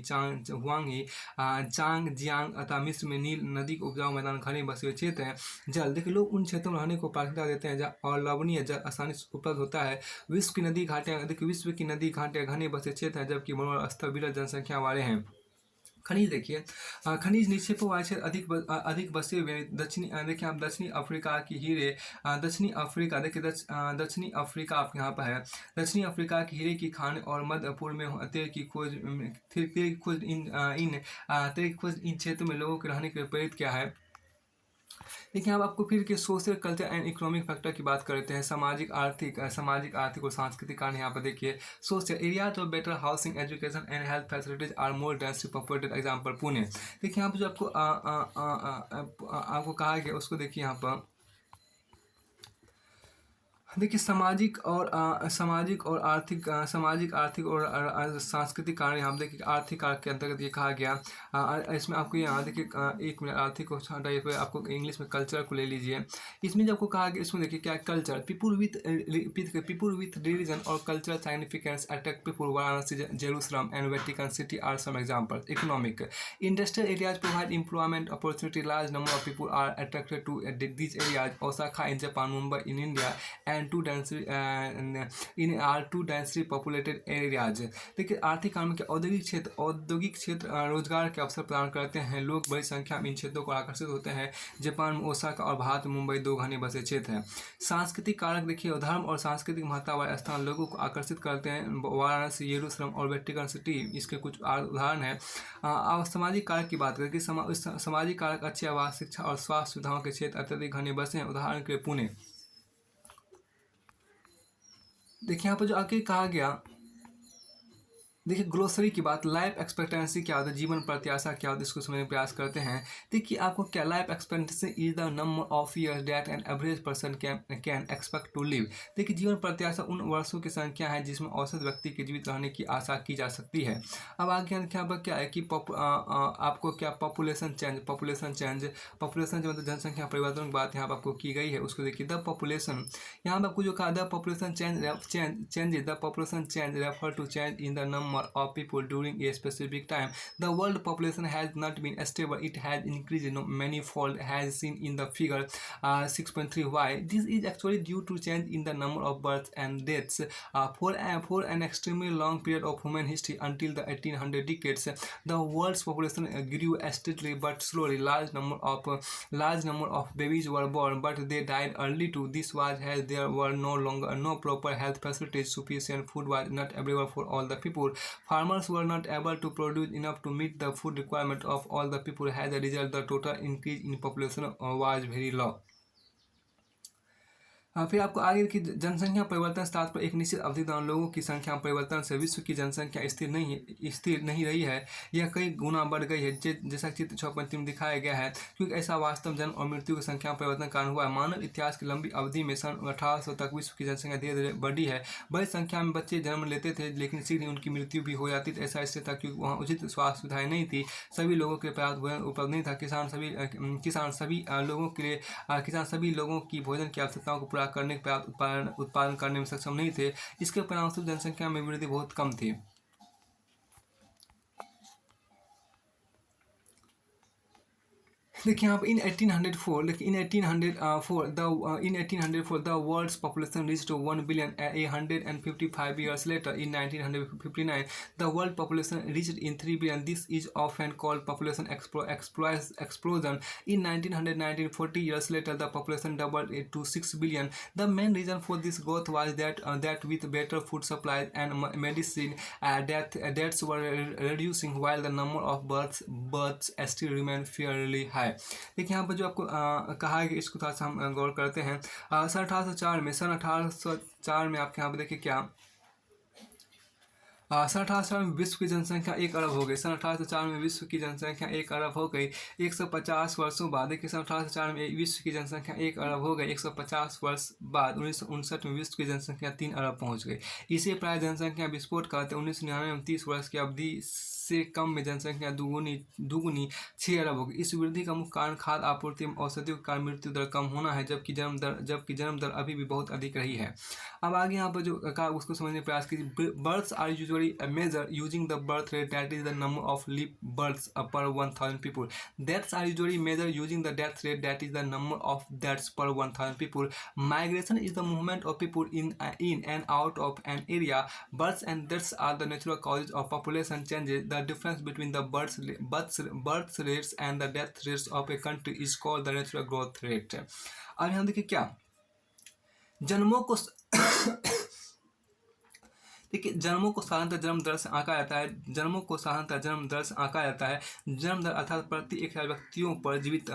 चांगजियांग तथा मिस्र में नील नदी के उपजाऊ मैदान घने बसे हुए क्षेत्र हैं. जल देखिए, लोग उन क्षेत्रों में रहने को प्राथमिकता देते हैं जहाँ और लवणीय जल आसानी से उपलब्ध होता है. विश्व की नदी घाटियाँ घने बसे क्षेत्र हैं, जबकि मनोरम स्थल विरल जनसंख्या वाले हैं. खनिज देखिए, खनिज निक्षेपों वाले क्षेत्र अधिक बसे हुए हैं. देखिए आप दक्षिणी अफ्रीका की हीरे, दक्षिणी अफ्रीका देखिए दक्षिणी अफ्रीका आपके यहाँ पर है. दक्षिणी अफ्रीका की हीरे की खान और मध्य पूर्व में तेल की खोज इन क्षेत्रों में लोगों के रहने के लिए प्रेरित किया है. देखिए, अब आपको फिर के social, culture and economic factor की बात करते हैं. सामाजिक आर्थिक और सांस्कृतिक कारण. यहाँ पर देखिए, social areas of better housing, education and health facilities are more densely populated. Example Pune. देखिए यहाँ पर जो आपको कहा गया उसको देखिए यहाँ पर. देखिए, सामाजिक आर्थिक और सांस्कृतिक कारण. यहाँ देखिए आर्थिक कारक के अंतर्गत ये कहा गया. इसमें आपको यहाँ देखिए, एक मिनट, आर्थिक को हटाइए, फिर आपको इंग्लिश में कल्चर को ले लीजिए. इसमें जब आपको कहा गया, इसमें देखिए क्या कल्चर, पीपुल विथ रिलीजन और cultural significance attract people. Varanasi, Jerusalem and Vatican City are some example. Economic: industrial areas provide employment opportunity. Large number of people are attracted to these areas. Osaka in Japan, Mumbai in India and to densely populated areas. देखिए, आर्थिक कारण में औद्योगिक क्षेत्र रोजगार के अवसर प्रदान करते हैं. लोग बड़ी संख्या में इन क्षेत्रों को आकर्षित होते हैं. जापान में ओसाका और भारत में मुंबई दो घने बसे क्षेत्र हैं. सांस्कृतिक कारक देखिए, धर्म और सांस्कृतिक महत्ता वाले स्थान लोगों को आकर्षित करते हैं. वाराणसी, यरूशलेम और वेटिकन सिटी इसके कुछ उदाहरण हैं. अब सामाजिक कारक की बात करें, सामाजिक कारक अच्छे आवास, शिक्षा और स्वास्थ्य सुविधाओं के क्षेत्र अत्यधिक घने बसे हैं. उदाहरण के लिए पुणे. देखिए यहाँ पर जो आगे कहा गया, देखिए ग्रोसरी की बात. लाइफ एक्सपेक्टेंसी क्या होता है, जीवन प्रत्याशा क्या होता है, इसको समझने का प्रयास करते हैं. देखिए आपको क्या, life expectancy is the number of years that an average person can expect to live. देखिए, जीवन प्रत्याशा उन वर्षों की संख्या है जिसमें औसत व्यक्ति के जीवित रहने की आशा की जा सकती है. अब आगे यहाँ पर क्या है कि आपको क्या पॉपुलेशन चेंज मतलब जनसंख्या परिवर्तन की बात यहाँ पर आपको की गई है. उसको देखिए, द पॉपुलेशन. यहाँ पर आपको जो कहा, the population change refer to change in the number of people during a specific time. The world population has not been stable. It has increased manifold, as seen in the figure 6.3. Why? This is actually due to change in the number of births and deaths. For an extremely long period of human history until the 1800 decades, the world's population grew steadily but slowly. Large number of babies were born, but they died early too. This was as there were no proper health facilities. Sufficient food was not available for all the people. Farmers were not able to produce enough to meet the food requirement of all the people. As a result, the total increase in population was very low. फिर आपको आगे की जनसंख्या परिवर्तन स्तर पर एक निश्चित अवधि दौरान लोगों की संख्या परिवर्तन से विश्व की जनसंख्या स्थिर नहीं रही है, यह कई गुना बढ़ गई है, जैसा कि चित्र 6.3 में दिखाया गया है। क्योंकि ऐसा वास्तव जन्म और मृत्यु की संख्या परिवर्तन कारण हुआ है। मानव इतिहास की लंबी अवधि में सन 1800 तक विश्व की जनसंख्या धीरे धीरे बढ़ी है। बड़ी संख्या में बच्चे जन्म लेते थे, लेकिन शीघ्र ही उनकी मृत्यु भी हो जाती थी। ऐसा इसलिए था क्योंकि वहाँ उचित स्वास्थ्य सुविधाएं नहीं थी, सभी लोगों के पर्याप्त भोजन उपलब्ध नहीं था। किसान सभी लोगों की भोजन की आवश्यकताओं को पूरा करने के पर्याप्त उत्पादन करने में सक्षम नहीं थे। इसके परिणामस्वरूप जनसंख्या में वृद्धि बहुत कम थी। देखिए यहाँ पर in 1804 the world's population reached 1 billion 155 years later. In 1959 the world population reached in 3 billion. This is often called population explosion. In 1919, 40 years later, the population doubled to 6 billion. The main reason for this growth was that with better food supplies and medicine, deaths were reducing while the number of births still remained fairly high. देखिए यहाँ पर जो आपको कहा है कि इसको थोड़ा सा हम गौर करते हैं। सन 1804 में आपके यहाँ पर देखिए क्या सन 1804 में विश्व की जनसंख्या 1 अरब हो गई। सन 1804 में विश्व की जनसंख्या 1 अरब हो गई। 150 वर्षों बाद देखिए सन 1804 में विश्व की जनसंख्या 1 अरब हो गई। 150 वर्ष बाद 1959 में विश्व की जनसंख्या 3 अरब पहुंच गई। इसे प्राय जनसंख्या विस्फोट कहते हैं। 1999 में 30 वर्ष की अवधि से कम में जनसंख्या दुगुनी 6 अरब हो गई। इस वृद्धि का मुख्य कारण खाद्य आपूर्ति में औषधियों के कारण मृत्यु दर कम होना है, जबकि जन्म दर अभी भी बहुत अधिक रही है। अब आगे यहाँ पर जो कहा उसको समझने का प्रयास कीजिए। Births are usually measure using the birth rate, that is the number of live births per 1000 people. Deaths are usually measure using the death rate, that is the number of deaths per 1000 people. Migration is the movement of people in and out of an area. Births and deaths are the natural causes of population changes. The difference between the birth rates and the death rates of a country is called the natural growth rate. अब यहाँ देखिए क्या जन्मों को देखिए जन्मों को साधारणतः जन्म दर से आंका जाता है। जन्म दर अर्थात प्रति 1000 व्यक्तियों पर जीवित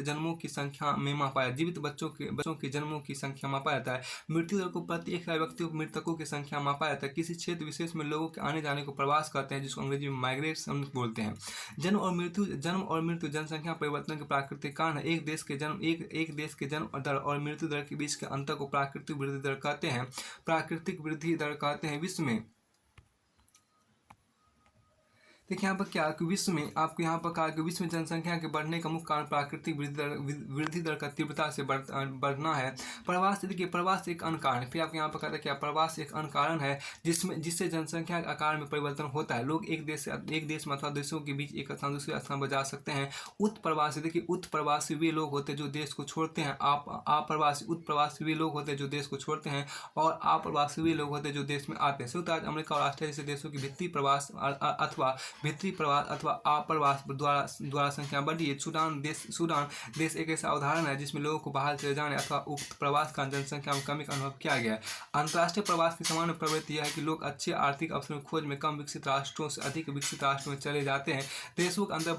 जन्मों की संख्या में मापा जाता है। जीवित बच्चों के जन्मों की संख्या मापा जाता है। मृत्यु दर को प्रति 1000 व्यक्तियों मृतकों की संख्या मापा जाता है। किसी क्षेत्र विशेष में लोगों के आने जाने को प्रवास कहते हैं, जिसको अंग्रेजी में माइग्रेशन बोलते हैं। जन्म और मृत्यु जनसंख्या परिवर्तन के प्राकृतिक कारण है। एक देश के जन्म दर और मृत्यु दर के बीच के अंतर को प्राकृतिक वृद्धि दर कहते हैं। विश्व में देखिए यहाँ पर क्या कि विश्व में आपको यहाँ पर कहा कि विश्व में जनसंख्या के बढ़ने का मुख्य कारण प्राकृतिक वृद्धि दर का तीव्रता से बढ़ना है। प्रवास देखिए प्रवास एक अन्य कारण है। फिर आपको यहाँ पर कहते हैं क्या प्रवास एक अन्य कारण है जिससे जनसंख्या के आकार में परिवर्तन होता है। लोग एक देश में अथवा देशों के बीच एक स्थान दूसरे स्थान पर जा सकते हैं। उत्प्रवासी वे लोग होते हैं जो देश को छोड़ते हैं। उत्प्रवासी वे लोग होते हैं जो देश को छोड़ते हैं, और अप्रवासी वे लोग होते हैं जो देश में आते हैं। संयुक्त राज्य अमेरिका और ऑस्ट्रेलिया जैसे देशों की भीतरी प्रवास अथवा अप्रवास द्वारा संख्या बढ़ी है। सूडान देश एक ऐसा उदाहरण है जिसमें लोगों को बाहर चले जाने अथवा उक्त प्रवास का जनसंख्या में कमी का अनुभव किया गया है। अंतर्राष्ट्रीय प्रवास की सामान्य प्रवृत्ति यह है कि लोग अच्छे आर्थिक अवसरों की खोज में कम विकसित राष्ट्रों से अधिक विकसित राष्ट्रों में चले जाते हैं। देशों के अंदर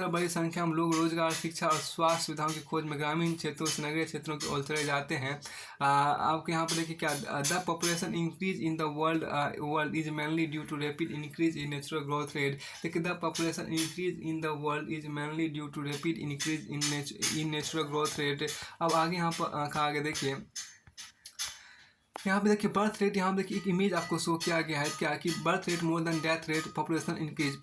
बड़ी संख्या में लोग रोजगार, शिक्षा और स्वास्थ्य सुविधाओं की खोज में ग्रामीण क्षेत्रों से नगरीय क्षेत्रों की ओर चले जाते हैं। आपके यहाँ पर देखिए क्या the population increase in the world is mainly due to rapid increase in natural growth rate. देखिए the population increase in the world is mainly due to rapid increase in natural growth rate. अब आगे यहाँ पर कहा गया देखिए यहाँ पे देखिए बर्थ रेट, यहाँ पे देखिए एक इमेज आपको शो किया गया है क्या कि birth rate more than death rate population increase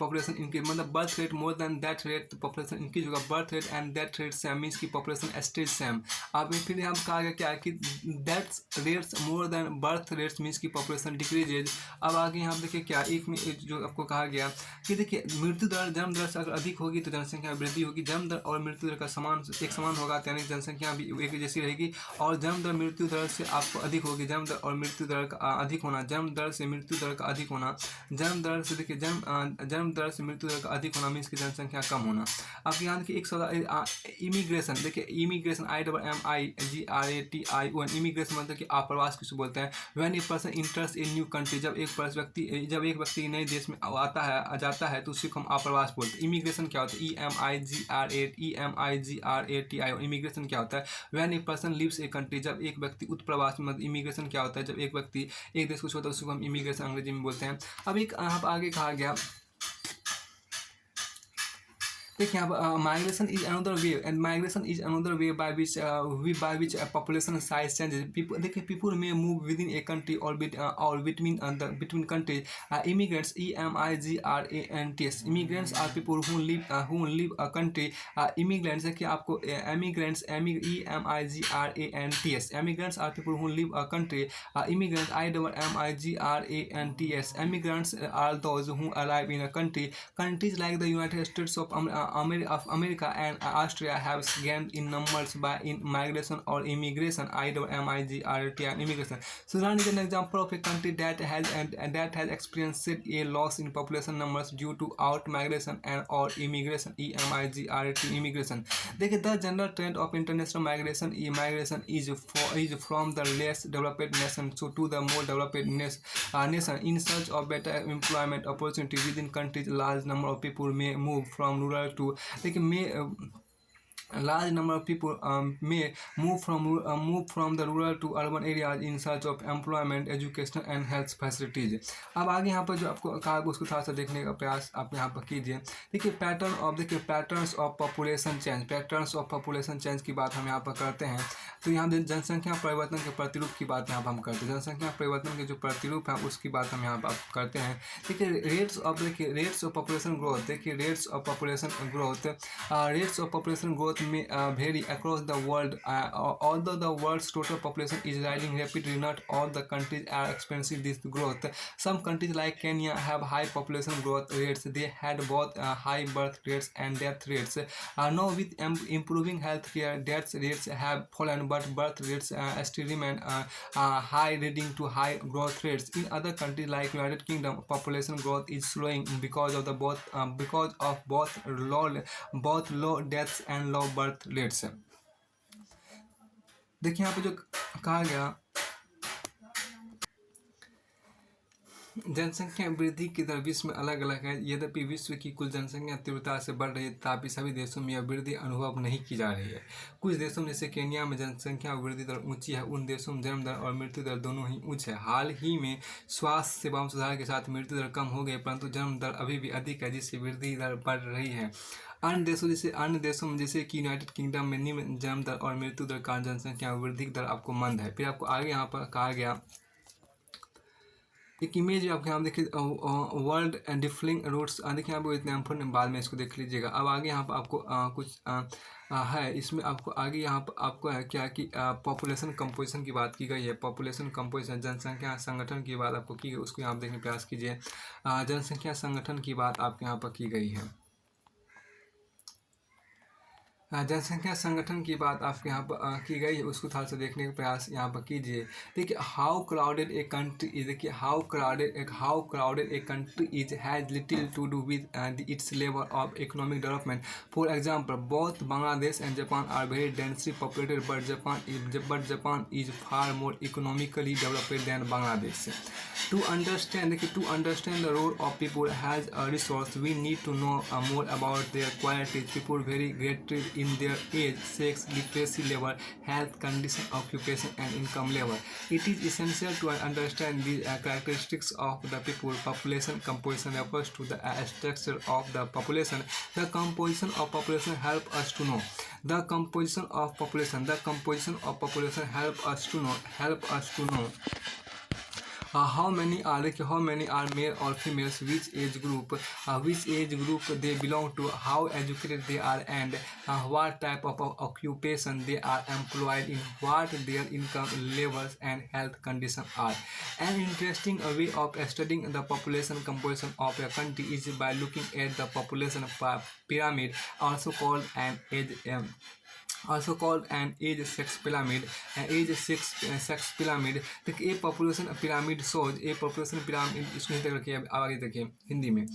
मतलब birth rate more than death rate population increase होगा। Birth rate and death rate same means की पॉपुलेशन स्टेज सेम। अब फिर यहाँ पे कहा गया क्या कि death rates more than birth rates means की पॉपुलेशन डिक्रीजेज। अब आगे यहाँ पे देखिए क्या एक जो आपको कहा गया कि देखिए मृत्यु दर जन्म दर से अगर अधिक होगी तो जनसंख्या वृद्धि होगी। जन्म दर और मृत्यु दर का एक समान होगा, यानी जनसंख्या भी एक जैसी रहेगी। और जन्म दर मृत्यु दर से आपको अधिक होगी, जन्म दर और मृत्यु दर का अधिक होना, जन्म दर से मृत्यु दर का अधिक होना, जन्म दर से देखिए जन्म दर से मृत्यु दर का अधिक होना मीन्स की जनसंख्या कम होना। अब यहाँ देखिए एक सवाल इमिग्रेशन, देखिए इमिग्रेशन IMMIGRATION, इमिग्रेशन मतलब कि आप्रवास किसको बोलते हैं। When a person इंटर्स a new country, जब एक व्यक्ति नए देश में जाता है तो उसी को हम आप्रवास बोलते हैं। इमिग्रेशन क्या होता है, EMIGRATION, इमिग्रेशन क्या होता है। When a person lives a country, जब एक व्यक्ति उत्प्रवास में, मतलब इमिग्रेशन क्या होता है, जब एक व्यक्ति एक देश को छोड़ता है उसको हम इमिग्रेशन अंग्रेजी में बोलते हैं। अब एक यहाँ पर आगे कहा गया, देखिए यहाँ पर migration is another way, and migration is another way by which population size changes. People, देखिए पीपल में move within a country और between countries. Immigrants IMIGRANTS, immigrants are people who leave a country. Immigrants देखिए आपको emigrants EMIGRANTS, emigrants are people who leave a country. Immigrants IMMIGRANTS, immigrants are those who arrive in a country. Countries like the United States of America and Austria have gained in numbers by in migration or immigration. IMIGRAT and immigration. Sudan is an example of a country that has experienced a loss in population numbers due to out migration and or immigration. EMIGRAT immigration. देखिए the general trend of international migration is from the less developed nation to the more developed nation in search of better employment opportunity within countries. Large number of people may move from rural to, देखिए large number of people may move from the rural to urban areas in search of employment, education and health facilities. अब आगे यहाँ पर जो आपको कहा उसको थोड़ा सा देखने का प्रयास आप यहाँ पर कीजिए। देखिए पैटर्न्स ऑफ पॉपुलेशन चेंज की बात हम यहाँ पर करते हैं। तो यहाँ जनसंख्या परिवर्तन के प्रतिरूप की बात यहाँ पर हम करते हैं। जनसंख्या परिवर्तन के जो प्रतिरूप है उसकी बात हम यहाँ पर करते हैं। देखिए रेट्स ऑफ पॉपुलेशन ग्रोथ, देखिए rates of population growth may vary across the world. Although the world's total population is rising rapidly, not all the countries are experiencing this growth. Some countries like Kenya have high population growth rates. They had both high birth rates and death rates. Now with improving healthcare, death rates have fallen, but birth rates still remain high, leading to high growth rates. In other countries like United Kingdom, population growth is slowing because of both low deaths and low birth rate से। देखिए यहाँ पे जो कहा गया, जनसंख्या वृद्धि की दर विश्व में अलग अलग है। यद्यपि विश्व की कुल जनसंख्या तीव्रता से बढ़ रही है तथापि सभी देशों में यह वृद्धि अनुभव नहीं की जा रही है। कुछ देशों में जैसे केन्या में जनसंख्या वृद्धि दर ऊंची है, उन देशों में जन्म दर और मृत्यु दर दोनों ही उच्च है। हाल ही में स्वास्थ्य सेवाओं सुधार के साथ मृत्यु दर कम हो गई, परंतु जन्म दर अभी भी अधिक है, जिससे वृद्धि दर बढ़ रही है। अन्य देशों में जैसे कि यूनाइटेड किंगडम में निम्न जन्म दर और मृत्यु दर कारण जनसंख्या वृद्धि दर आपको मंद है। फिर आपको आगे यहाँ पर कहा गया एक इमेज आपके यहाँ देखिए वर्ल्ड एंड डिफलिंग रूट्स, देखिए आपको इतने इम्पोर्टेंट, बाद में इसको देख लीजिएगा। अब आगे यहाँ पर आपको कुछ है, इसमें आपको आगे यहाँ पर आपको है क्या कि पॉपुलेशन कंपोजिशन की बात की गई है। पॉपुलेशन कंपोजिशन जनसंख्या संगठन की बात आपको की गई, उसको यहाँ पर देखने का प्रयास कीजिए। जनसंख्या संगठन की बात आपके यहाँ पर की गई है। जनसंख्या संगठन की बात आपके यहाँ पर की गई है, उसको थोड़ा सा देखने का प्रयास यहाँ पर कीजिए। देखिए how crowded a country is, देखिए how crowded a country is has little to do with its level of economic development. For example both Bangladesh and Japan are very densely populated, but Japan is far more economically developed than Bangladesh. To understand the role of people has a resource, we need to know more about their qualities. People vary greatly in their age, sex, literacy level, health condition, occupation and income level. It is essential to understand the characteristics of the people. Population composition refers to the structure of the population. The composition of population help us to know. The composition of population help us to know how many are male or females, which age group they belong to, how educated they are, and what type of occupation they are employed in, what their income levels and health conditions are. An interesting way of studying the population composition of a country is by looking at the population pyramid, also called an age also called an age sex pyramid. An age sex pyramid, देखिए ए population pyramid सोज, ए population pyramid, इसको हिंदी रखिए, अब आगे देखिए हिंदी में।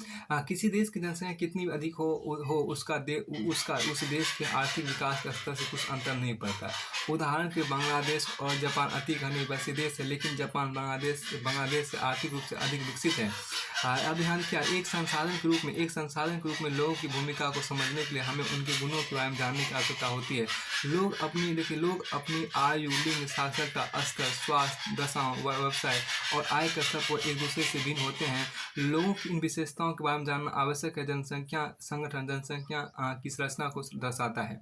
किसी देश की जनसंख्या कितनी अधिक हो उसका उस देश के आर्थिक विकास के स्तर से कुछ अंतर नहीं पड़ता। उदाहरण के बांग्लादेश और जापान अति घने वैसे देश है, लेकिन जापान बांग्लादेश से आर्थिक रूप से अधिक विकसित है। अब ध्यान क्या, एक संसाधन के रूप में लोगों की भूमिका को समझने के लिए हमें उनके गुणों के बारे में जानने की आवश्यकता होती है। लोग अपनी आयु, लिंग, साक्षरता स्तर, स्वास्थ्य दशाओं, व्यवसाय और आय के स्तर पर एक दूसरे से भिन्न होते हैं। लोगों की इन विशेषताओं के बारे में जानना आवश्यक है। जनसंख्या संगठन जनसंख्या की संरचना को दर्शाता है।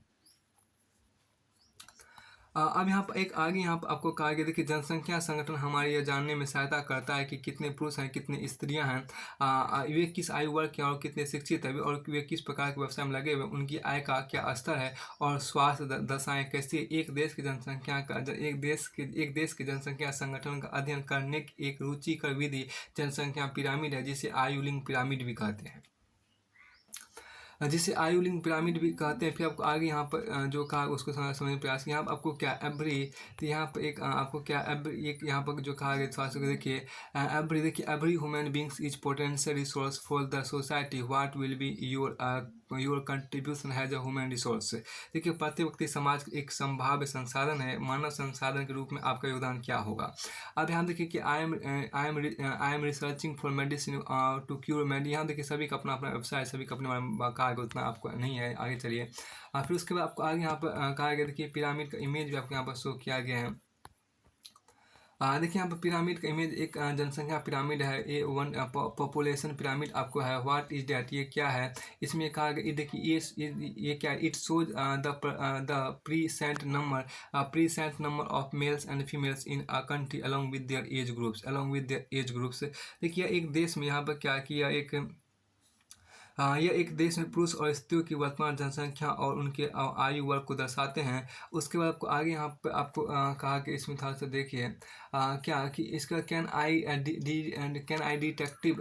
अब यहाँ पर एक आगे यहाँ पर आपको कहा गया, देखिए जनसंख्या संगठन हमारे यह जानने में सहायता करता है कि कितने पुरुष हैं, कितनी स्त्रियां हैं, वे किस आयु वर्ग के और कितने शिक्षित हैं, और वे किस प्रकार के व्यवसाय में लगे हुए, उनकी आय का क्या स्तर है, और स्वास्थ्य दशाएं कैसी। एक देश की जनसंख्या संगठन का अध्ययन करने की एक रुचिकर विधि जनसंख्या पिरामिड है, जिसे आयु लिंग पिरामिड भी कहते हैं, जिसे आयु लिंग पिरामिड भी कहते हैं। फिर आपको आगे यहाँ पर जो कहा उसको समझने का प्रयास किया। यहाँ पर आपको क्या एवरी, तो यहाँ पर एक आपको क्या एवरी, एक यहाँ पर जो कहा गया थोड़ा सा देखिए, एवरी, देखिए every human beings is potential resource for the society, what will be your contribution has a human resource. देखिए प्रत्येक व्यक्ति समाज एक संभाव्य संसाधन है, मानव संसाधन के रूप में आपका योगदान क्या होगा। अब यहाँ देखिए कि I am researching for medicine to cure मेडी। यहाँ देखिए सभी का अपना अपना व्यवसाय, सभी का अपने बारे में कहा गया, उतना आपको नहीं है, आगे चलिए। फिर उसके बाद आपको आगे यहाँ पर कहा गया, देखिए पिरामिड का इमेज भी आपको यहाँ पर शो किया गया है। देखिए यहाँ पर पिरामिड का इमेज एक जनसंख्या पिरामिड है, ए वन पॉपुलेशन पिरामिड आपको है। व्हाट इज डैट, ये क्या है, इसमें कहा गया, देखिए ये क्या है, it shows the precinct number of males and females in a country along with their age groups. देखिए एक देश में यहाँ पर क्या किया, यह एक देश में पुरुष और स्त्रियों की वर्तमान जनसंख्या और उनके आयु वर्ग को दर्शाते हैं। उसके बाद आपको आगे यहाँ पर आपको कहा कि इसमें थोड़ा सा देखिए क्या कि इसका can I detective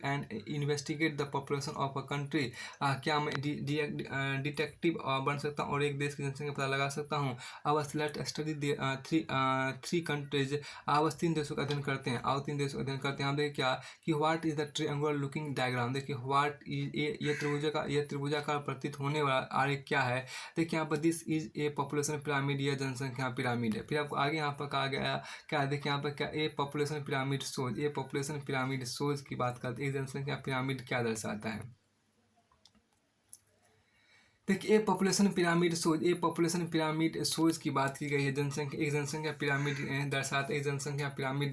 and investigate the population of a country. क्या मैं डिटेक्टिव बन सकता हूँ और एक देश की जनसंख्या पता लगा सकता हूँ। अब लेट स्टडी थ्री कंट्रीज। अब 3 देशों का अध्ययन करते हैं। हम देखिए क्या कि what is the triangular looking diagram. देखिए व्हाट इज ये त्रिभुजाकार प्रतीत होने वाला आरेख क्या है। देखिए यहाँ पर this is a population pyramid, यह जनसंख्या पिरामिड है। फिर आपको आगे यहाँ पर कहा गया क्या है, देखिए यहाँ पर क्या ए पॉपुलेशन पिरामिड सोज की बात करते हैं, एक जनसंख्या पिरामिड क्या दर्शाता है। देखिए ए पॉपुलेशन पिरामिड सोच की बात की गई है। एक जनसंख्या पिरामिड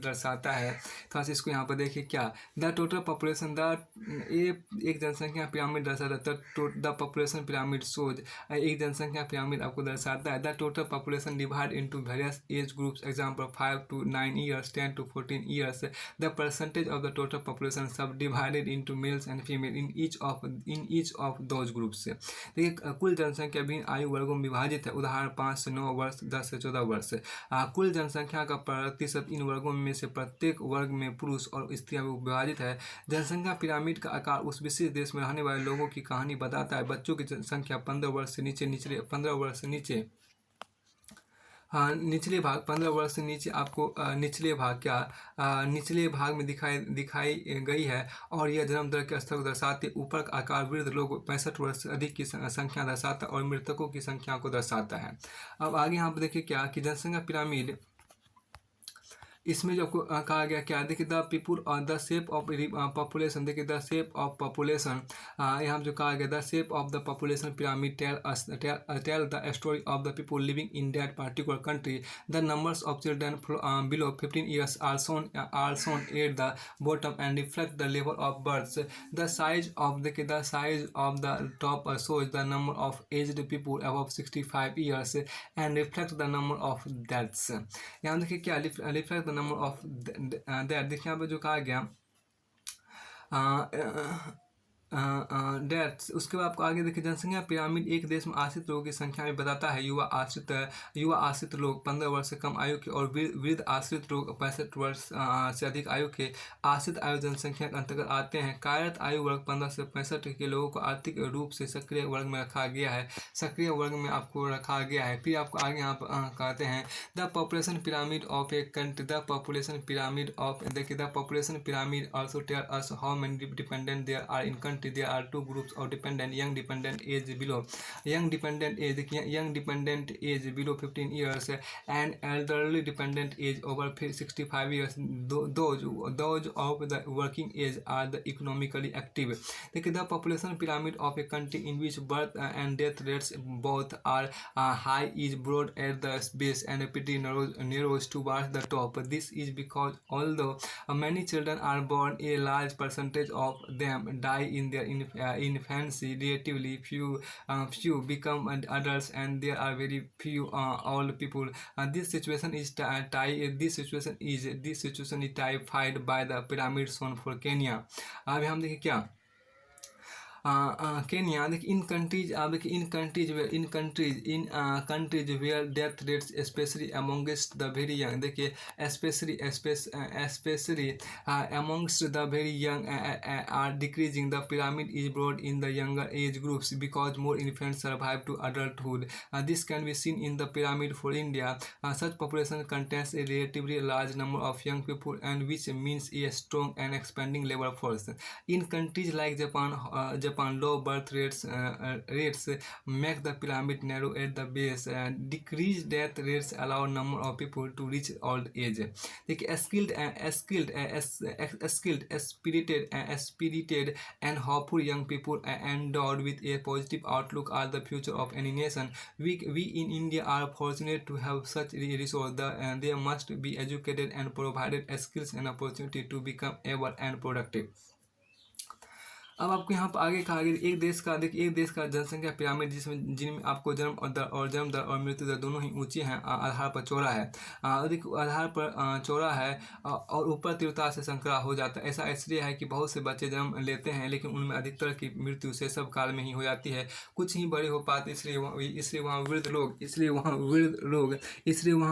दर्शाता है। थोड़ा सा इसको यहाँ पर देखिए क्या, द टोटल पॉपुलेशन एक जनसंख्या पिरामिड दर्शाता है। द पॉपुलेशन पिरामिड सोच एक जनसंख्या पिरामिड आपको दर्शाता है। The total population divide into various age groups, example 5 to 9 years, 10 to 14 years। The percentage of the total population subdivided into males and female in each of those groups. देखिए कुल जनसंख्या विभिन्न आयु वर्गों में विभाजित है। उदाहरण 5 से 9 वर्ष, 10 से 14 वर्ष। कुल जनसंख्या का प्रतिशत इन वर्गों में से प्रत्येक वर्ग में पुरुष और स्त्रियां विभाजित है। जनसंख्या पिरामिड का आकार उस विशेष देश में रहने वाले लोगों की कहानी बताता है। बच्चों की संख्या 15 वर्ष से नीचे निचले भाग 15 वर्ष से नीचे आपको निचले भाग में दिखाई गई है, और यह जन्म दर के स्तर को दर्शाती है। ऊपर का आकार वृद्ध लोग 65 वर्ष से अधिक की संख्या दर्शाता है और मृतकों की संख्या को दर्शाता है। अब आगे यहाँ पर देखिए क्या कि जनसंख्या पिरामिड, इसमें जो आपको कहा गया क्या, देखिए द पीपुल और द शेप ऑफ पॉपुलेशन। देखिए द शेप ऑफ पॉपुलेशन, यहाँ जो कहा गया the shape of the population pyramid tell the story of the people living in that particular country. The numbers of children below 15 years are shown at the bottom and reflect the level of births. The size of the top shows the number of aged people above 65 years and reflect the number of deaths। यहाँ देखिए क्या reflect the number of that. देखिए यहाँ पे जो कहा गया deaths. उसके बाद आपको आगे देखिए जनसंख्या पिरामिड एक देश में आश्रित लोगों की संख्या में बताता है। युवा आश्रित लोग 15 वर्ष से कम आयु के और वृद्ध आश्रित लोग 65 वर्ष से अधिक आयु के आश्रित आयु जनसंख्या के अंतर्गत आते हैं। कार्यरत आयु वर्ग 15 से 65 के लोगों को आर्थिक रूप से सक्रिय वर्ग में रखा गया है। सक्रिय वर्ग में आपको रखा गया है। फिर आपको आगे यहाँ पर कहते हैं the population pyramid of a country. The population pyramid of, देखिए the population pyramid also tell us how many dependent there are in country. There are two groups of dependent, young dependent age below, young dependent age, देखिए young dependent age below 15 years and elderly dependent age over 65 years. Those of the working age are the economically active. देखिए the population pyramid of a country in which birth and death rates both are high is broad at the base and pretty narrows towards the top. This is because although many children are born, a large percentage of them die in their infancy. Relatively few become adults and there are very few old people. This situation is typified by the pyramid shown for Kenya. अभी हम देखें क्या Kenya. देखिए in countries, देखिए in countries where death rates especially amongst the very young, देखिए especially amongst the very young are decreasing. The pyramid is broad in the younger age groups because more infants survive to adulthood. This can be seen in the pyramid for India. Such population contains a relatively large number of young people and which means a strong and expanding labor force. In countries like Japan, low birth rates make the pyramid narrow at the base. Decreased death rates allow number of people to reach old age. देखिए spirited and hopeful young people endowed with a positive outlook are the future of any nation. We in India are fortunate to have such resource. They must be educated and provided skills and opportunity to become able and productive. अब आपको यहाँ पर आगे कहा गया एक देश का, देखिए एक देश का जनसंख्या पिरामिड जिनमें आपको जन्म दर और मृत्यु दर दोनों ही ऊंची हैं, आधार पर चौड़ा है, आधार पर चौड़ा है और ऊपर तीव्रता से संकरा हो जाता है। ऐसा इसलिए है कि बहुत से बच्चे जन्म लेते हैं लेकिन उनमें अधिकतर की मृत्यु शैशव काल में ही हो जाती है, कुछ ही बड़े हो पाते, इसलिए वहाँ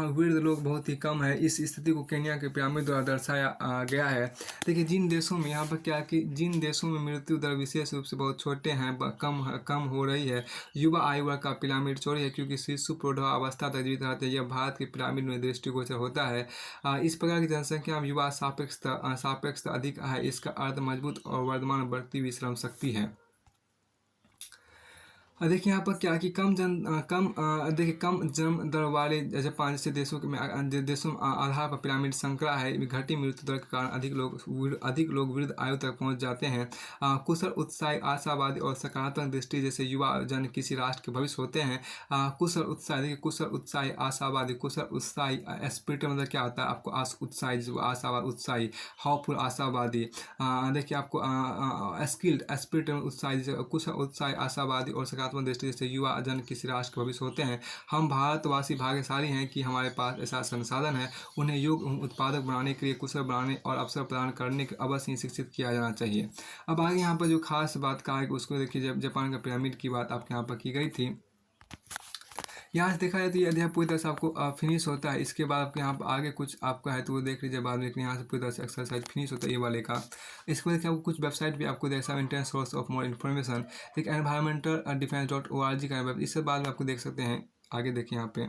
वृद्ध लोग बहुत ही कम है। इस स्थिति को केन्या के पिरामिड द्वारा दर्शाया गया है। देखिए जिन देशों में यहाँ पर क्या कि जिन देशों में मृत्यु दर विशेष रूप से बहुत छोटे हैं, कम हो रही है, युवा आयु वर्ग का पिरामिड चौड़ी है क्योंकि शिशु प्रौढ़ावस्था तक जीवित रहते हैं। यह भारत के पिरामिड में दृष्टिगोचर होता है। इस प्रकार की जनसंख्या में युवा सापेक्ष अधिक है। इसका अर्थ मजबूत और वर्धमान बढ़ती हुई श्रम शक्ति है। देखिए यहाँ पर क्या कि कम जन्म दर वाले जापान जैसे देशों में आधार पर पिरामिड संकरा है। घटी मृत्यु दर के कारण अधिक लोग वृद्ध आयु तक पहुँच जाते हैं। कुशल उत्साही आशावादी और सकारात्मक दृष्टि जैसे युवा जन किसी राष्ट्र के भविष्य होते हैं। कुशल उत्साही आशावादी, स्पिरिट मतलब क्या होता है आपको उत्साही, आशावाद उत्साही, हाउफुल आशावादी। देखिए आपको स्किल्ड स्पिरिट उत्साही, कुशल उत्साही आशावादी और सकारात्मक दृष्टि से युवा जन किसी राष्ट्र के भविष्य होते हैं। हम भारतवासी भाग्यशाली हैं कि हमारे पास ऐसा संसाधन है। उन्हें योग्य उत्पादक बनाने के लिए, कुशल बनाने और अवसर प्रदान करने के अवश्य ही शिक्षित किया जाना चाहिए। अब आगे यहाँ पर जो खास बात कहा है कि उसको देखिए, जब जापान का पिरामिड की बात आपके यहाँ पर की गई थी, यहाँ से देखा जाए तो ये अध्याय पूरी तरह से आपको फिनिश होता है। इसके बाद आपके यहाँ पर आगे कुछ आपका है तो वो देख लीजिए बाद में, लेकिन यहाँ से पूरी तरह से एक्सरसाइज फिनिश होता है ये वाले का। इसके बाद आपको कुछ वेबसाइट भी आपको देख सकते हैं, internet source of more information, एक environmentaldefense.org का वेब, इससे बाद में आपको देख सकते हैं। आगे देखिए यहाँ पे